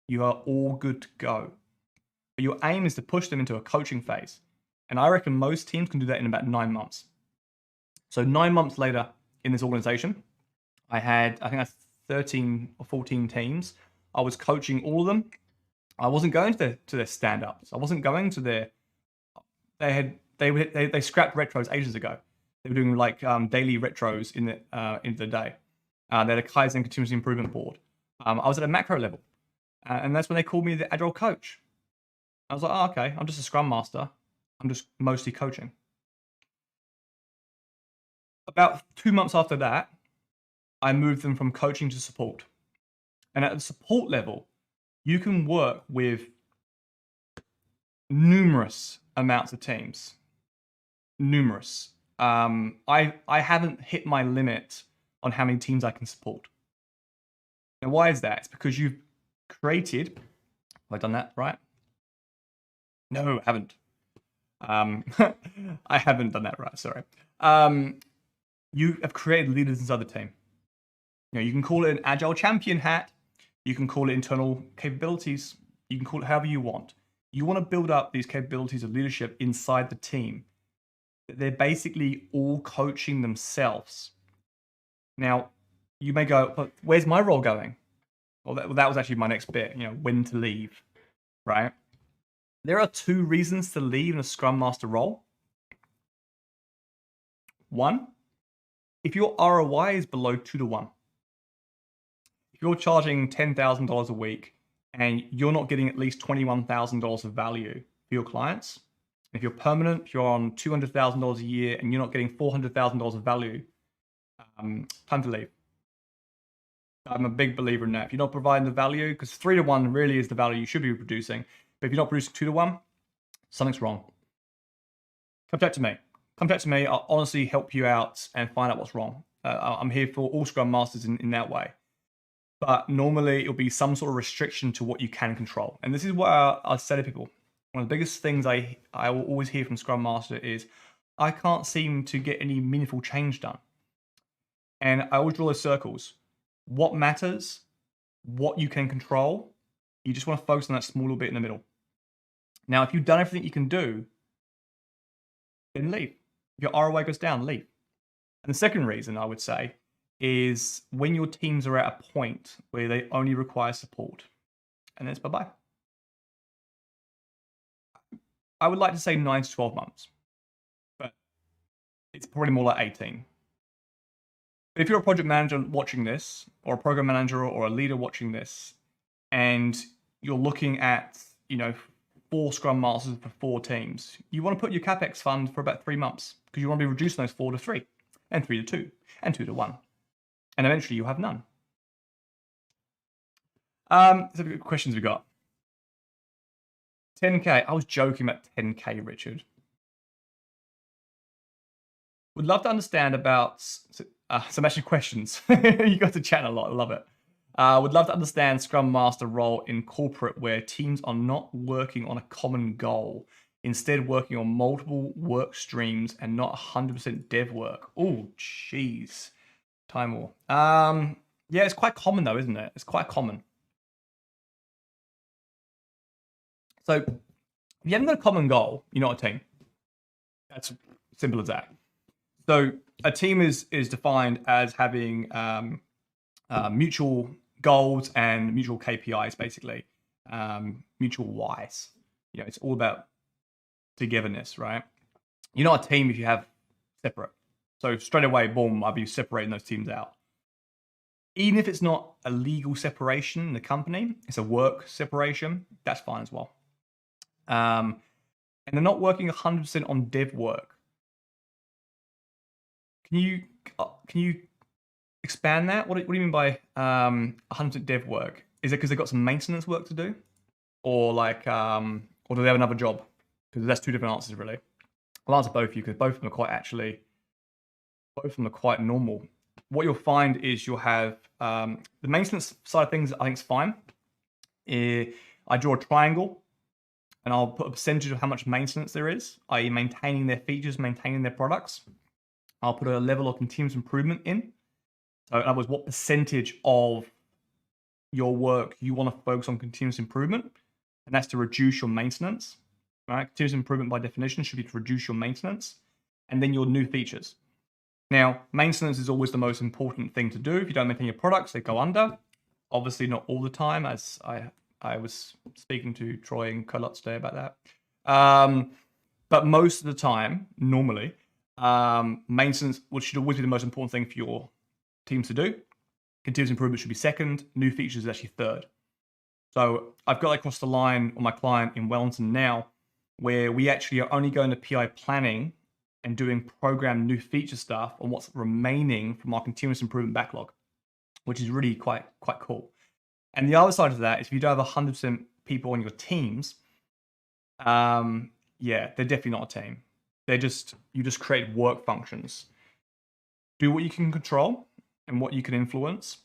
you are all good to go. But your aim is to push them into a coaching phase. And I reckon most teams can do that in about 9 months. So 9 months later in this organization, I think that's 13 or 14 teams. I was coaching all of them. I wasn't going to their stand-ups. I wasn't going to their... They scrapped retros ages ago. They were doing like daily retros in the day. They had a Kaizen continuous improvement board. I was at a macro level. And that's when they called me the Agile coach. I was like, oh, okay, I'm just a Scrum Master. I'm just mostly coaching. About 2 months after that, I moved them from coaching to support. And at the support level, you can work with numerous amounts of teams. Numerous. I haven't hit my limit on how many teams I can support. Now, why is that? It's because you've created... Have I done that right? No, I haven't. I haven't done that right, sorry. You have created leaders inside the team. You know, you can call it an agile champion hat. You can call it internal capabilities. You can call it however you want. You want to build up these capabilities of leadership inside the team. They're basically all coaching themselves. Now, you may go, but where's my role going? Well, that was actually my next bit, when to leave, right? There are 2 reasons to leave in a Scrum Master role. 1, if your ROI is below 2 to 1. If you're charging $10,000 a week and you're not getting at least $21,000 of value for your clients, if you're permanent, if you're on $200,000 a year and you're not getting $400,000 of value, time to leave. I'm a big believer in that. If you're not providing the value, because 3 to 1 really is the value you should be producing, but if you're not producing 2 to 1, something's wrong. Come back to me. Come back to me. I'll honestly help you out and find out what's wrong. I'm here for all Scrum Masters in that way. But normally it'll be some sort of restriction to what you can control. And this is what I say to people. One of the biggest things I will always hear from Scrum Master is, I can't seem to get any meaningful change done. And I always draw those circles. What matters, what you can control, you just want to focus on that small little bit in the middle. Now, if you've done everything you can do, then leave. If your ROI goes down, leave. And the second reason I would say is when your teams are at a point where they only require support, and then it's bye-bye. I would like to say 9 to 12 months, but it's probably more like 18. But if you're a project manager watching this, or a program manager or a leader watching this, and you're looking at, 4 Scrum Masters for 4 teams, you want to put your CapEx fund for about 3 months because you want to be reducing those 4 to 3. and 3 to 2, and 2 to 1. And eventually you have none. So what questions we got? 10K. I was joking about 10K, Richard. Would love to understand about some actually questions. You got to chat a lot. I love it. Would love to understand Scrum Master role in corporate where teams are not working on a common goal, instead working on multiple work streams and not 100% dev work. Oh, jeez. Time war. Yeah, it's quite common though, isn't it? It's quite common. So if you haven't got a common goal, you're not a team. That's simple as that. So a team is defined as having mutual goals and mutual KPIs, basically, mutual whys. You know, it's all about togetherness, right? You're not a team if you have separate. So straight away, boom, I'll be separating those teams out. Even if it's not a legal separation in the company, it's a work separation, that's fine as well. And they're not working 100% on dev work. Can you expand that? What do you mean by 100% dev work? Is it because they've got some maintenance work to do, or like, or do they have another job? Because that's two different answers, really. I'll answer both of you because both of them are quite normal. What you'll find is you'll have the maintenance side of things. I think is fine. I draw a triangle, and I'll put a percentage of how much maintenance there is, i.e., maintaining their features, maintaining their products. I'll put a level of continuous improvement in. So in other words, what percentage of your work you want to focus on continuous improvement, and that's to reduce your maintenance. Right? Continuous improvement by definition should be to reduce your maintenance, and then your new features. Now, maintenance is always the most important thing to do. If you don't maintain your products, they go under. Obviously, not all the time, as I was speaking to Troy and Colot today about that. But most of the time, normally, maintenance, which should always be the most important thing for your teams to do. Continuous improvement should be second. New features is actually third. So I've got across the line on my client in Wellington now, where we actually are only going to PI planning and doing program new feature stuff on what's remaining from our continuous improvement backlog, which is really quite cool. And the other side of that is if you don't have 100% people on your teams, yeah, they're definitely not a team. You just create work functions. Do what you can control and what you can influence.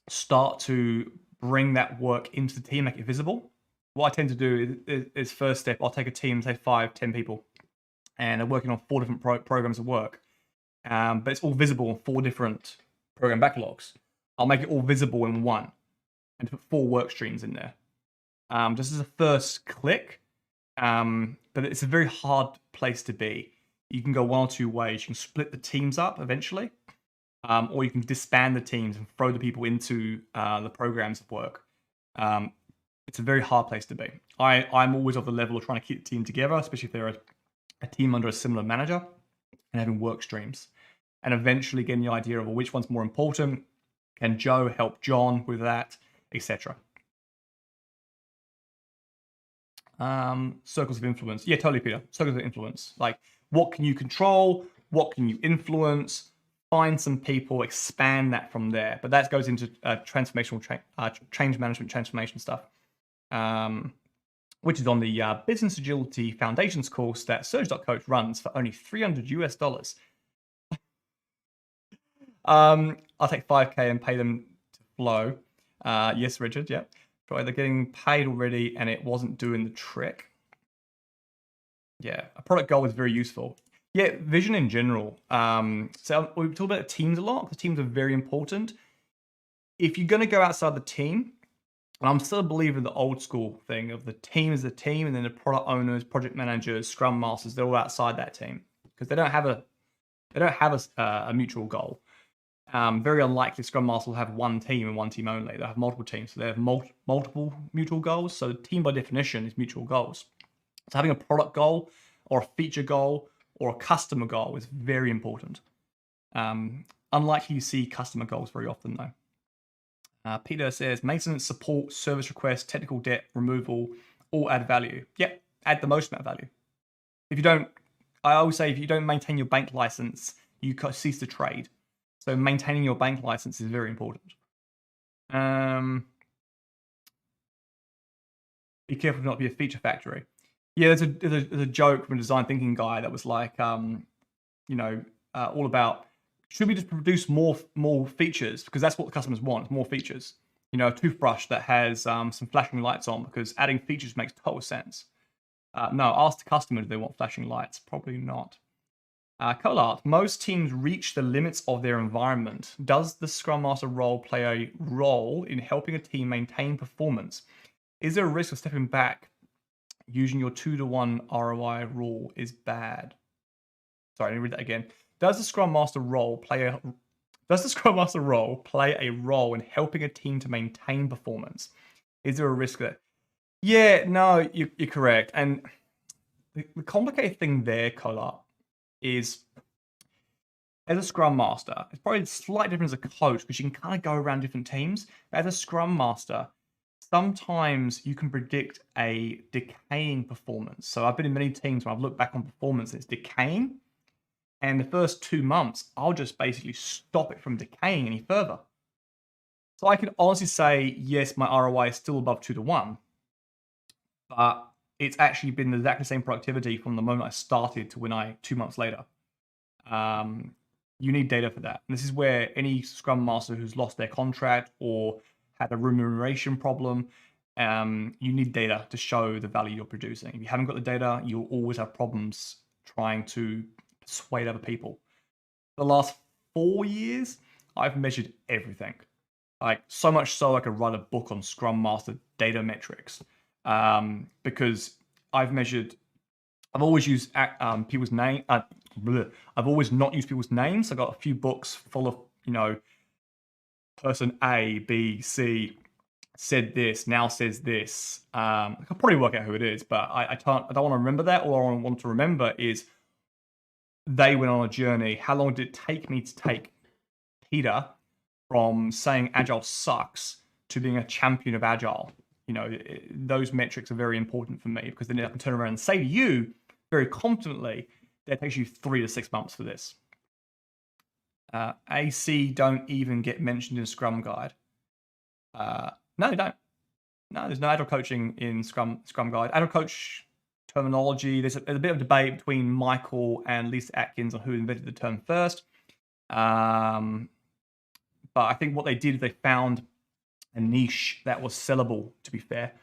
Start to bring that work into the team, make it visible. What I tend to do is first step, I'll take a team, say 5, 10 people, and they're working on 4 different programs of work. But it's all visible in 4 different program backlogs. I'll make it all visible in one and put 4 work streams in there. Just as a first click, but it's a very hard place to be. You can go one or two ways. You can split the teams up eventually, or you can disband the teams and throw the people into the programs of work. It's a very hard place to be. I'm always of the level of trying to keep the team together, especially if they're a team under a similar manager, and having work streams. And eventually getting the idea of which one's more important. Can Joe help John with that, etc. Circles of influence. Yeah, totally, Peter. Circles of influence. Like, what can you control? What can you influence? Find some people, expand that from there. But that goes into transformational change management transformation stuff, which is on the Business Agility Foundations course that Surge.coach runs for only $300 US. I'll take 5K and pay them to flow. Yes, Richard. Yeah. They're getting paid already and it wasn't doing the trick. Yeah, a product goal is very useful. Yeah, vision in general. So we talk about teams a lot because teams are very important. If you're going to go outside the team, and I'm still a believer in the old school thing of the team is the team, and then the product owners, project managers, scrum masters, they're all outside that team because they don't have a mutual goal. Very unlikely Scrum Master will have one team and one team only. They'll have multiple teams, so they have multiple mutual goals. So the team by definition is mutual goals. So having a product goal or a feature goal or a customer goal is very important. Unlikely you see customer goals very often though. Peter says, maintenance, support, service requests, technical debt removal, all add value. Yep, add the most amount of value. I always say if you don't maintain your bank license, you cease to trade. So maintaining your bank license is very important. Be careful not to be a feature factory. Yeah, there's a joke from a design thinking guy that was like, all about, should we just produce more features because that's what the customers want, more features. A toothbrush that has some flashing lights on because adding features makes total sense. No, ask the customer, do they want flashing lights? Probably not. Colart, most teams reach the limits of their environment. Does the Scrum Master role play a role in helping a team maintain performance? Is there a risk of stepping back using your 2-to-1 ROI rule is bad? Sorry, let me read that again. Does the Scrum Master role play a role in helping a team to maintain performance? Is there a risk that? Yeah, no, you're correct. And the complicated thing there, Colart, is as a Scrum Master, it's probably slightly different as a coach because you can kind of go around different teams. But as a Scrum Master, sometimes you can predict a decaying performance. So I've been in many teams where I've looked back on performance and it's decaying. And the first 2 months, I'll just basically stop it from decaying any further. So I can honestly say, yes, my ROI is still above 2-to-1, but it's actually been exactly the same productivity from the moment I started to when 2 months later. You need data for that. And this is where any Scrum Master who's lost their contract or had a remuneration problem, you need data to show the value you're producing. If you haven't got the data, you'll always have problems trying to persuade other people. The last 4 years, I've measured everything. Like so much so I could write a book on Scrum Master data metrics. Because I've always used people's name. I've always not used people's names. I got a few books full of, person A, B, C said this, now says this. I can probably work out who it is, but I don't want to remember that. All I want to remember is they went on a journey. How long did it take me to take Peter from saying Agile sucks to being a champion of Agile? Those metrics are very important for me because then I can turn around and say to you very confidently that it takes you 3 to 6 months for this. AC don't even get mentioned in Scrum Guide. No, they don't. No, there's no Agile coaching in Scrum Guide. Agile coach terminology, there's a bit of debate between Michael and Lisa Atkins on who invented the term first. But I think what they did is they found a niche that was sellable, to be fair.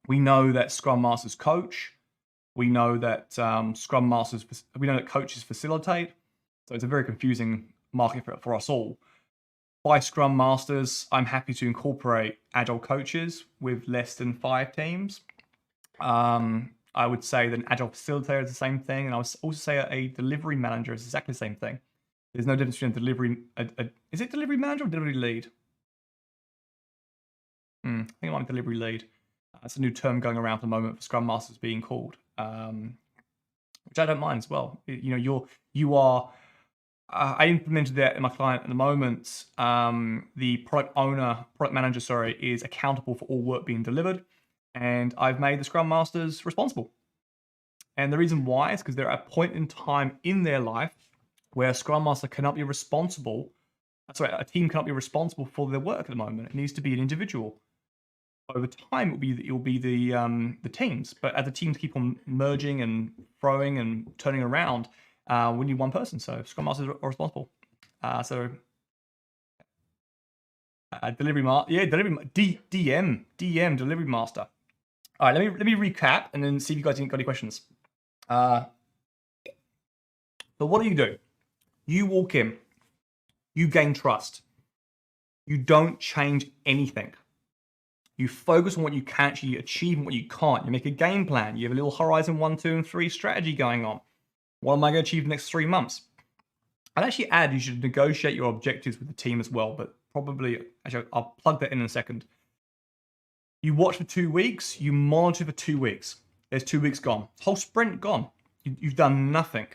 We know that Scrum Masters coach. We know that we know that coaches facilitate. So it's a very confusing market for us all. By Scrum Masters, I'm happy to incorporate Agile coaches with less than 5 teams. I would say that an Agile facilitator is the same thing. And I would also say a delivery manager is exactly the same thing. There's no difference between delivery. Is it delivery manager or delivery lead? I think it might be delivery lead. That's a new term going around for the moment for Scrum Masters being called, which I don't mind as well. You are. I implemented that in my client at the moment. The product manager, is accountable for all work being delivered, and I've made the Scrum Masters responsible. And the reason why is because they're at a point in time in their life where a Scrum Master cannot be responsible. A team cannot be responsible for their work at the moment. It needs to be an individual. Over time, it will be the teams. But as the teams keep on merging and throwing and turning around, we need one person. So Scrum Masters are responsible. Delivery DM delivery master. All right, let me recap and then see if you guys got any questions. So what do? You walk in, you gain trust. You don't change anything. You focus on what you can actually achieve and what you can't. You make a game plan. You have a little Horizon 1, 2, and 3 strategy going on. What am I going to achieve in the next 3 months? I'd actually add you should negotiate your objectives with the team as well, but I'll plug that in a second. You watch for 2 weeks, you monitor for 2 weeks. There's 2 weeks gone. Whole sprint gone. You've done nothing.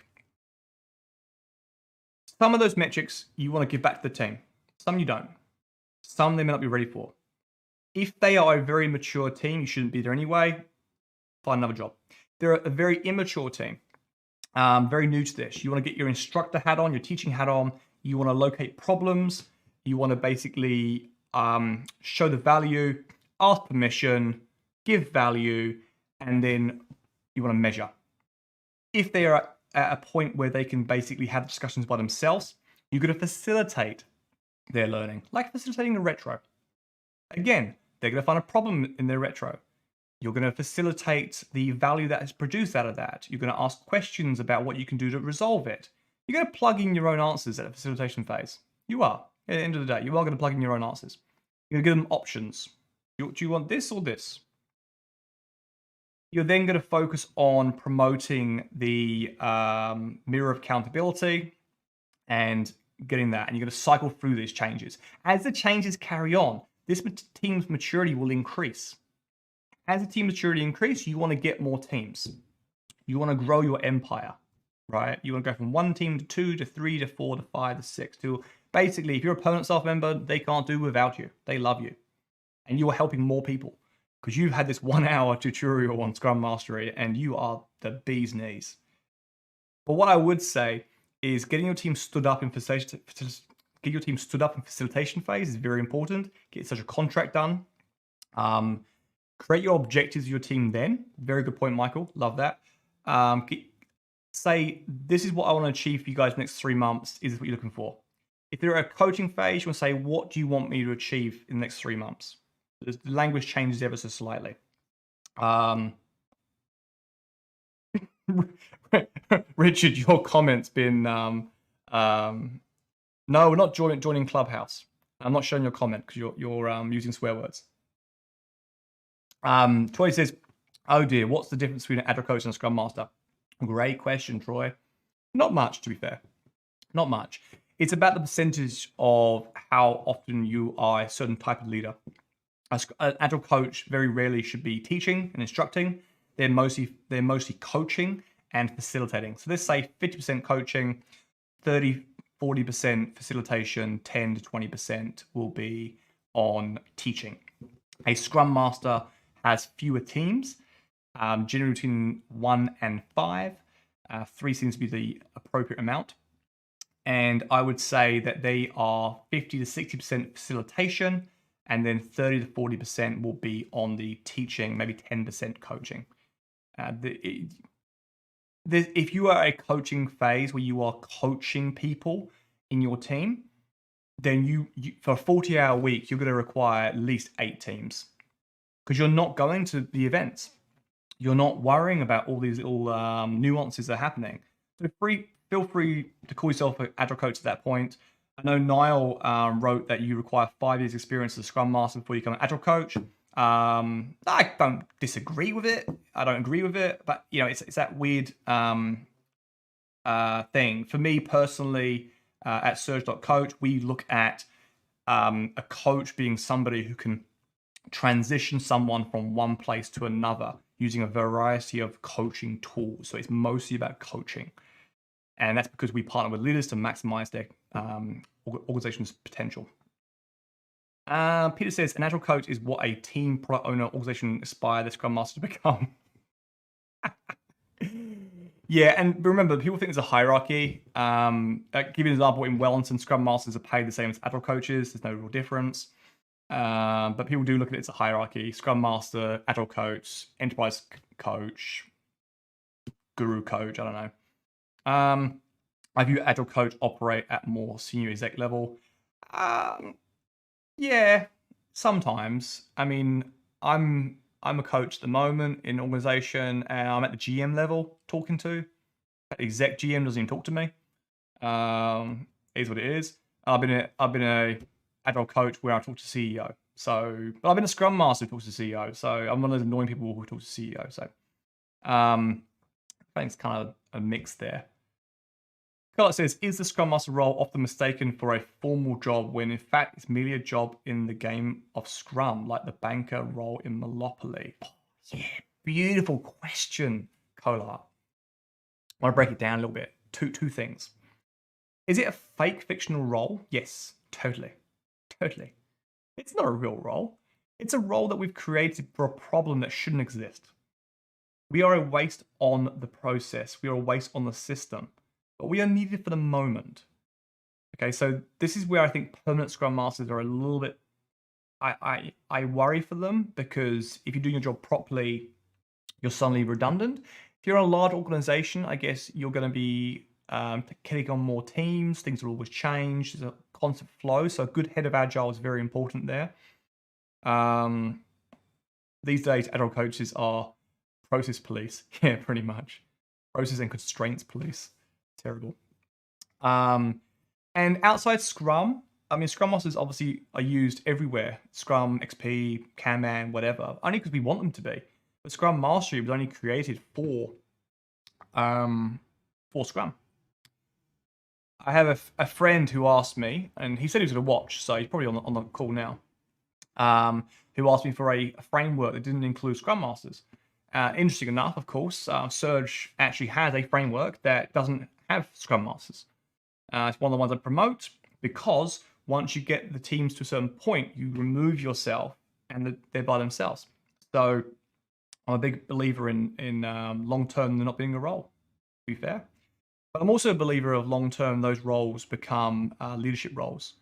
Some of those metrics you want to give back to the team. Some you don't. Some they may not be ready for. If they are a very mature team, you shouldn't be there anyway. Find another job. They're a very immature team. Very new to this. You want to get your instructor hat on, your teaching hat on. You want to locate problems. You want to basically show the value, ask permission, give value, and then you want to measure. If they are at a point where they can basically have discussions by themselves, you're going to facilitate their learning, like facilitating a retro. Again, they're going to find a problem in their retro. You're going to facilitate the value that is produced out of that. You're going to ask questions about what you can do to resolve it. You're going to plug in your own answers at the facilitation phase. You are. At the end of the day, you are going to plug in your own answers. You're going to give them options. Do you want this or this? You're then going to focus on promoting the mirror of accountability and getting that. And you're going to cycle through these changes. As the changes carry on, this team's maturity will increase. As the team maturity increases, you want to get more teams. You want to grow your empire, right? You want to go from 1 team to 2 to 3 to 4 to 5 to 6 to basically, if you're a permanent staff member, they can't do without you. They love you. And you are helping more people because you've had this 1 hour tutorial on ScrumMastery and you are the bee's knees. But what I would say is getting your team stood up in facilitation phase is very important. Get such a contract done. Create your objectives of your team then. Very good point, Michael. Love that. Say, this is what I want to achieve for you guys next 3 months. Is what you're looking for. If you're at a coaching phase, you want to say, what do you want me to achieve in the next 3 months? The language changes ever so slightly. Richard, your comment's been, no, we're not joining Clubhouse. I'm not showing your comment because you're using swear words. Troy says, oh dear, what's the difference between an Agile coach and a Scrum Master? Great question, Troy. Not much, to be fair. Not much. It's about the percentage of how often you are a certain type of leader. An Agile coach very rarely should be teaching and instructing. They're mostly coaching and facilitating. So let's say 50% coaching, 40% facilitation, 10 to 20% will be on teaching. A Scrum Master has fewer teams, generally between 1 and 5. 3 seems to be the appropriate amount. And I would say that they are 50 to 60% facilitation, and then 30 to 40% will be on the teaching, maybe 10% coaching. If you are a coaching phase where you are coaching people in your team, then you for a 40-hour week, you're going to require at least 8 teams because you're not going to the events. You're not worrying about all these little nuances that are happening. So feel free to call yourself an Agile coach at that point. I know Niall wrote that you require 5 years experience as a Scrum Master before you become an Agile coach. I don't disagree with it. I don't agree with it, but it's that weird thing. For me personally, at Surge.coach, we look at a coach being somebody who can transition someone from one place to another using a variety of coaching tools. So it's mostly about coaching. And that's because we partner with leaders to maximize their organization's potential. Peter says, an Agile coach is what a team, product owner, organization aspire the Scrum Master to become. Yeah, and remember, people think there's a hierarchy. Give you an example, in Wellington, Scrum Masters are paid the same as Agile coaches. There's no real difference. But people do look at it as a hierarchy. Scrum Master, Agile coach, Enterprise coach, Guru coach, I don't know. I view Agile coach operate at more senior exec level. Yeah, sometimes. I mean, I'm a coach at the moment in an organization, and I'm at the GM level talking to. The exec GM doesn't even talk to me. Is what it is. I've been a Agile coach where I talk to CEO. But I've been a Scrum Master who talks to CEO. So I'm one of those annoying people who talks to CEO. So I think it's kind of a mix there. Carl says, is the Scrum Master role often mistaken for a formal job when in fact it's merely a job in the game of Scrum, like the banker role in Monopoly? Oh, yeah, beautiful question, Kolar. I want to break it down a little bit. Two things. Is it a fake fictional role? Yes, totally. Totally. It's not a real role. It's a role that we've created for a problem that shouldn't exist. We are a waste on the process. We are a waste on the system, but we are needed for the moment. Okay, so this is where I think permanent Scrum Masters are a little bit. I worry for them, because if you're doing your job properly, you're suddenly redundant. If you're in a large organization, I guess you're going to be taking on more teams. Things will always change. There's a constant flow. So a good head of agile is very important there. These days, agile coaches are process police. Yeah, pretty much. Process and constraints police. Terrible. And outside Scrum, I mean, Scrum Masters obviously are used everywhere. Scrum, XP, Kanban, whatever. Only because we want them to be. But Scrum Mastery was only created for Scrum. I have a friend who asked me, and he said he was going to watch, so he's probably on the call now, who asked me for a framework that didn't include Scrum Masters. Interesting enough, of course, Surge actually has a framework that doesn't have Scrum Masters. It's one of the ones I promote, because once you get the teams to a certain point, you remove yourself and they're by themselves. So I'm a big believer in long-term there not being a role, to be fair. But I'm also a believer of long-term those roles become leadership roles.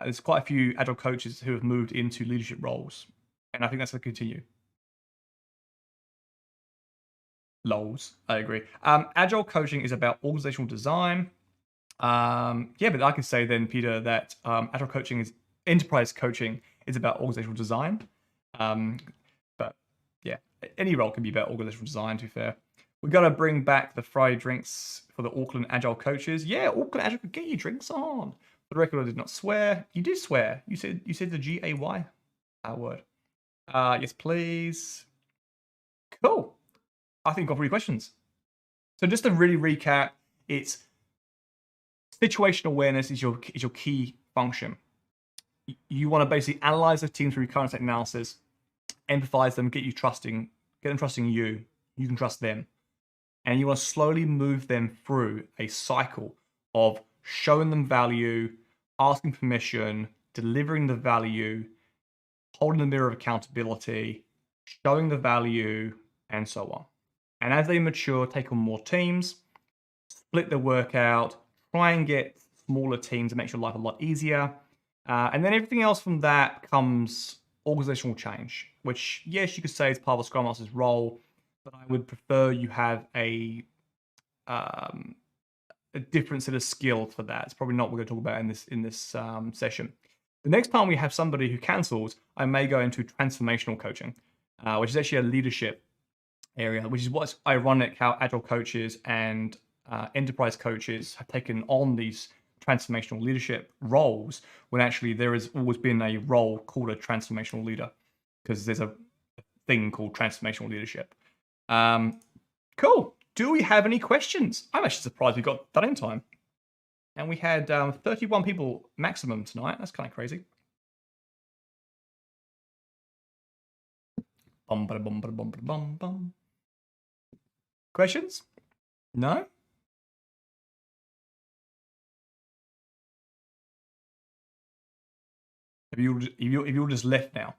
There's quite a few agile coaches who have moved into leadership roles, and I think that's going to continue. Lols, I agree. Agile coaching is about organizational design. Yeah, but I can say then, Peter, that agile coaching is enterprise coaching is about organizational design. But yeah, any role can be about organizational design, to be fair. We got to bring back the Friday drinks for the Auckland Agile coaches. Yeah, Auckland Agile, get your drinks on. For the record, I did not swear. You did swear. You said the G-A-Y word. Yes, please. Cool. I think I've got 3 questions. So just to really recap, it's situational awareness is your key function. You want to basically analyze the teams through current analysis, empathize them, get them trusting you. You can trust them. And you want to slowly move them through a cycle of showing them value, asking permission, delivering the value, holding the mirror of accountability, showing the value, and so on. And as they mature, take on more teams, split the work out, try and get smaller teams. It makes your life a lot easier. And then everything else from that comes organizational change, which, yes, you could say is part of a Scrum Master's role, but I would prefer you have a different set of skills for that. It's probably not what we're going to talk about in this session. The next time we have somebody who cancels, I may go into transformational coaching, which is actually a leadership area, which is what's ironic how agile coaches and enterprise coaches have taken on these transformational leadership roles, when actually there has always been a role called a transformational leader, because there's a thing called transformational leadership. Cool. Do we have any questions? I'm actually surprised we got done in time. And we had 31 people maximum tonight. That's kind of crazy. Questions? No? Have you all just left now?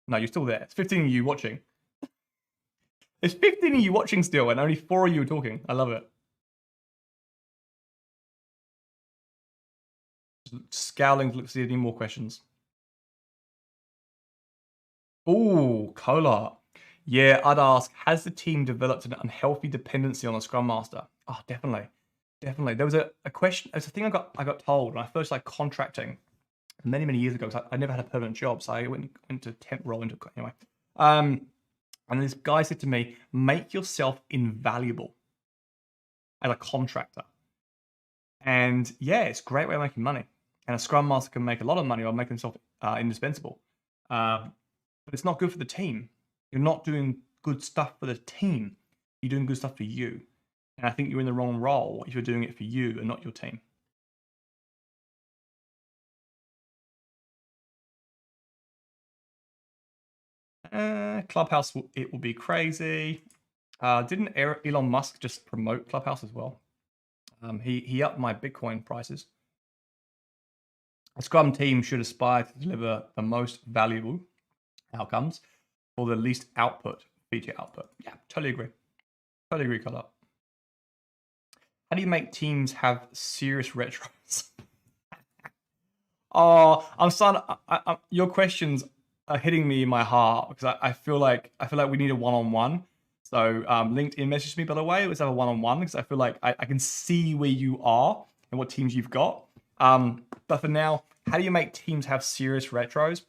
No, you're still there. It's 15 of you watching. There's 15 of you watching still, and only 4 of you are talking. I love it. Scowling to look to see any more questions. Ooh, Kolar. Yeah, I'd ask, has the team developed an unhealthy dependency on the Scrum Master? Oh, definitely. Definitely. There was a question, there's a thing I got told when I first started contracting many years ago, because I never had a permanent job, so I went into temp role anyway. And this guy said to me, make yourself invaluable as a contractor. And yeah, it's a great way of making money. And a Scrum Master can make a lot of money by making himself indispensable. But it's not good for the team. You're not doing good stuff for the team. You're doing good stuff for you. And I think you're in the wrong role if you're doing it for you and not your team. Clubhouse, it will be crazy. Didn't Elon Musk just promote Clubhouse as well? He upped my Bitcoin prices. A Scrum team should aspire to deliver the most valuable outcomes for the least output, feature output. Yeah, totally agree. Totally agree, Color. How do you make teams have serious retros? Oh, I'm starting. Your questions are hitting me in my heart because I feel like we need a one-on-one. So LinkedIn messaged me, by the way. Let's have a one-on-one because I feel like I can see where you are and what teams you've got. But for now, how do you make teams have serious retros?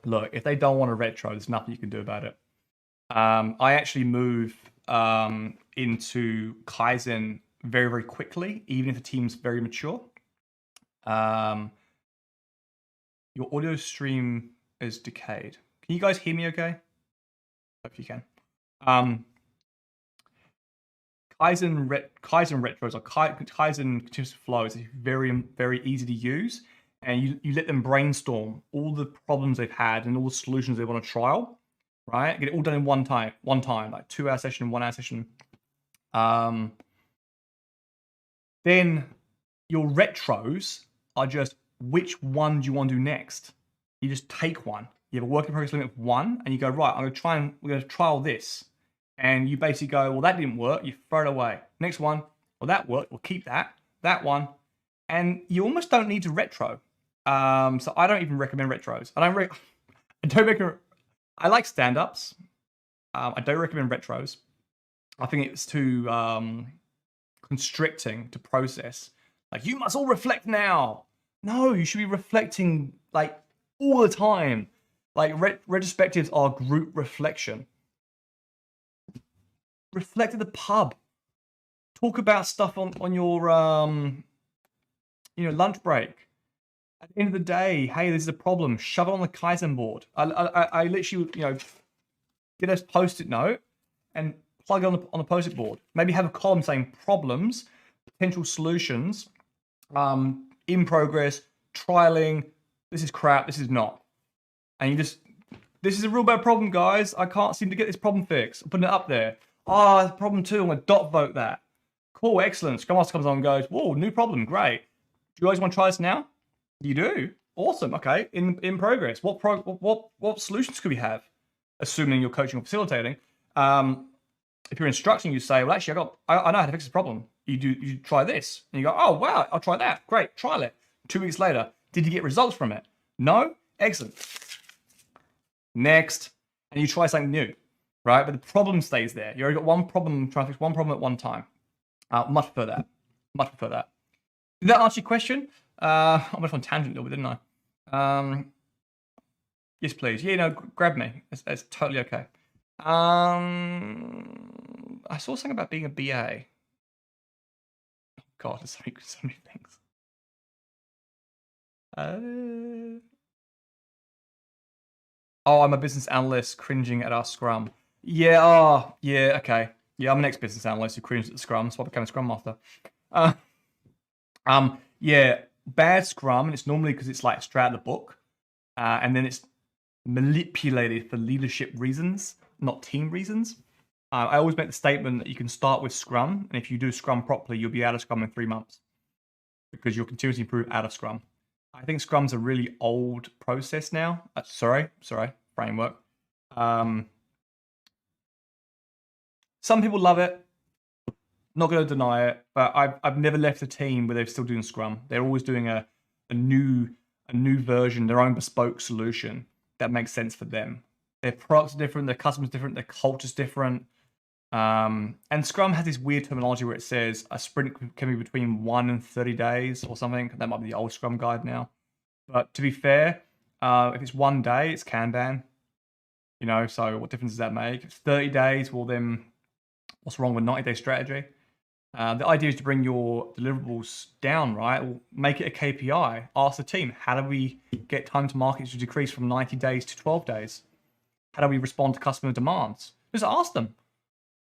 Look, if they don't want a retro, there's nothing you can do about it. I actually move into Kaizen very, very quickly, even if the team's very mature. Your audio stream is decayed. Can you guys hear me okay? Hope you can. Kaizen retros or Kaizen continuous flow is very, very easy to use. And you let them brainstorm all the problems they've had and all the solutions they want to trial, right? Get it all done in one time, like 2-hour session, 1-hour session. Then your retros are just which one do you want to do next? You just take one. You have a work in progress limit of 1, and you go, right, we're going to trial this. And you basically go, well, that didn't work. You throw it away. Next one, well, that worked. We'll keep that one. And you almost don't need to retro. So I don't even recommend retros. I like stand-ups. I don't recommend retros. I think it's too constricting to process. Like, you must all reflect now. No, you should be reflecting like all the time. Like retrospectives are group reflection. Reflect at the pub. Talk about stuff on your lunch break. At the end of the day, hey, this is a problem. Shove it on the Kaizen board. I literally, get a post-it note and plug it on the post-it board. Maybe have a column saying problems, potential solutions, in progress, trialing, this is crap, this is not. And this is a real bad problem, guys. I can't seem to get this problem fixed. I'm putting it up there. Problem 2, I'm going to dot vote that. Cool, excellent. ScrumMaster comes on and goes, whoa, new problem, great. Do you guys want to try this now? You do? Awesome, okay. In progress. What solutions could we have? Assuming you're coaching or facilitating. If you're instructing, you say, well, actually, I know how to fix this problem. You try this. And you go, oh, wow, I'll try that. Great, trial it. 2 weeks later, did you get results from it? No? Excellent. Next. And you try something new, right? But the problem stays there. You already got one problem, trying to fix one problem at one time. Much prefer that. Much prefer that. Did that answer your question? I went on tangent a little bit, didn't I? Yes, please. Yeah, grab me. It's totally okay. I saw something about being a BA. Oh God, there's so many things. Oh, I'm a business analyst cringing at our Scrum. Yeah, yeah, okay. Yeah, I'm an ex-business analyst who cringed at the Scrum, so I became a Scrum Master. Yeah, bad Scrum, and it's normally because it's like straight out of the book, and then it's manipulated for leadership reasons, not team reasons. I always make the statement that you can start with Scrum, and if you do Scrum properly, you'll be out of Scrum in 3 months because you'll continuously improve out of Scrum. I think Scrum's a really old process now. Sorry, framework. Some people love it. Not going to deny it, but I've never left a team where they're still doing Scrum. They're always doing a new version, their own bespoke solution that makes sense for them. Their products are different, their customers are different, their culture's different. And Scrum has this weird terminology where it says a sprint can be between 1 and 30 days or something. That might be the old Scrum guide now. But to be fair, if it's 1 day, it's Kanban. So what difference does that make? If it's 30 days, well then, what's wrong with 90-day strategy? The idea is to bring your deliverables down, right? Or make it a KPI. Ask the team, how do we get time to market to decrease from 90 days to 12 days? How do we respond to customer demands? Just ask them.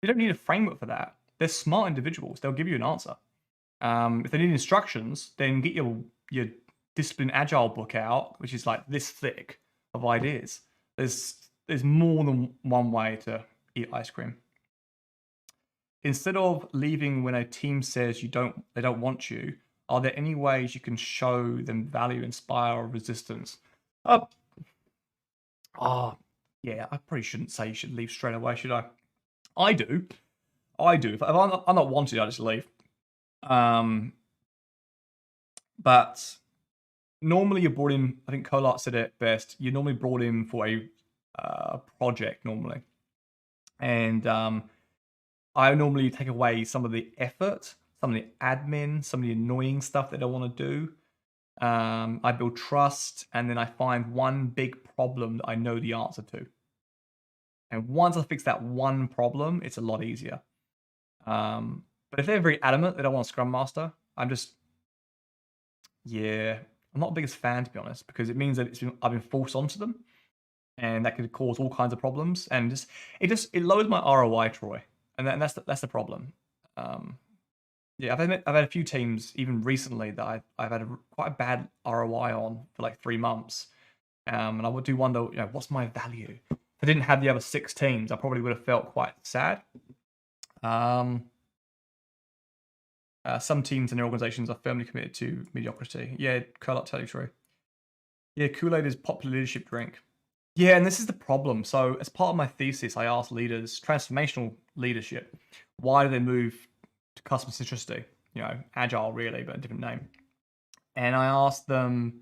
You don't need a framework for that. They're smart individuals. They'll give you an answer. If they need instructions, then get your Discipline Agile book out, which is like this thick of ideas. There's more than one way to eat ice cream. Instead of leaving when a team says they don't want you, are there any ways you can show them value, inspire, or resistance? Yeah, I probably shouldn't say you should leave straight away, should I? I do. I do. If I'm not wanted, I just leave. But normally you're brought in, I think Colart said it best, you're normally brought in for a project normally. And I normally take away some of the effort, some of the admin, some of the annoying stuff that I want to do. I build trust, and then I find one big problem that I know the answer to. And once I fix that one problem, it's a lot easier. But if they're very adamant they don't want a Scrum Master, I'm not the biggest fan, to be honest, because it means that I've been forced onto them, and that could cause all kinds of problems. And it lowers my ROI, Troy, and that's the problem. Yeah, I've had a few teams even recently that I've had quite a bad ROI on for like 3 months, and I would do wonder, what's my value? If I didn't have the other 6 teams, I probably would have felt quite sad. Some teams and their organizations are firmly committed to mediocrity. Yeah, Curl totally true. Yeah, Kool-Aid is popular leadership drink. Yeah, and this is the problem. So as part of my thesis, I asked leaders, transformational leadership, why do they move to customer centricity? Agile really, but a different name. And I asked them,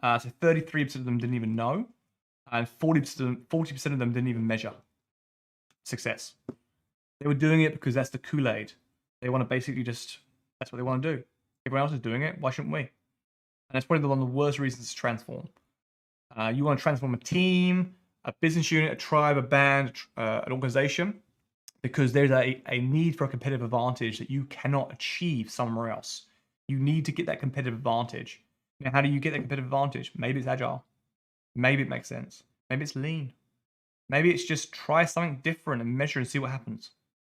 so 33% of them didn't even know, and 40% of them didn't even measure success. They were doing it because that's the Kool-Aid. They want to basically that's what they want to do. Everyone else is doing it, why shouldn't we? And that's probably one of the worst reasons to transform. You want to transform a team, a business unit, a tribe, a band, an organization, because there's a need for a competitive advantage that you cannot achieve somewhere else. You need to get that competitive advantage. Now, how do you get that competitive advantage? Maybe it's agile. Maybe it makes sense. Maybe it's lean. Maybe it's just try something different and measure and see what happens.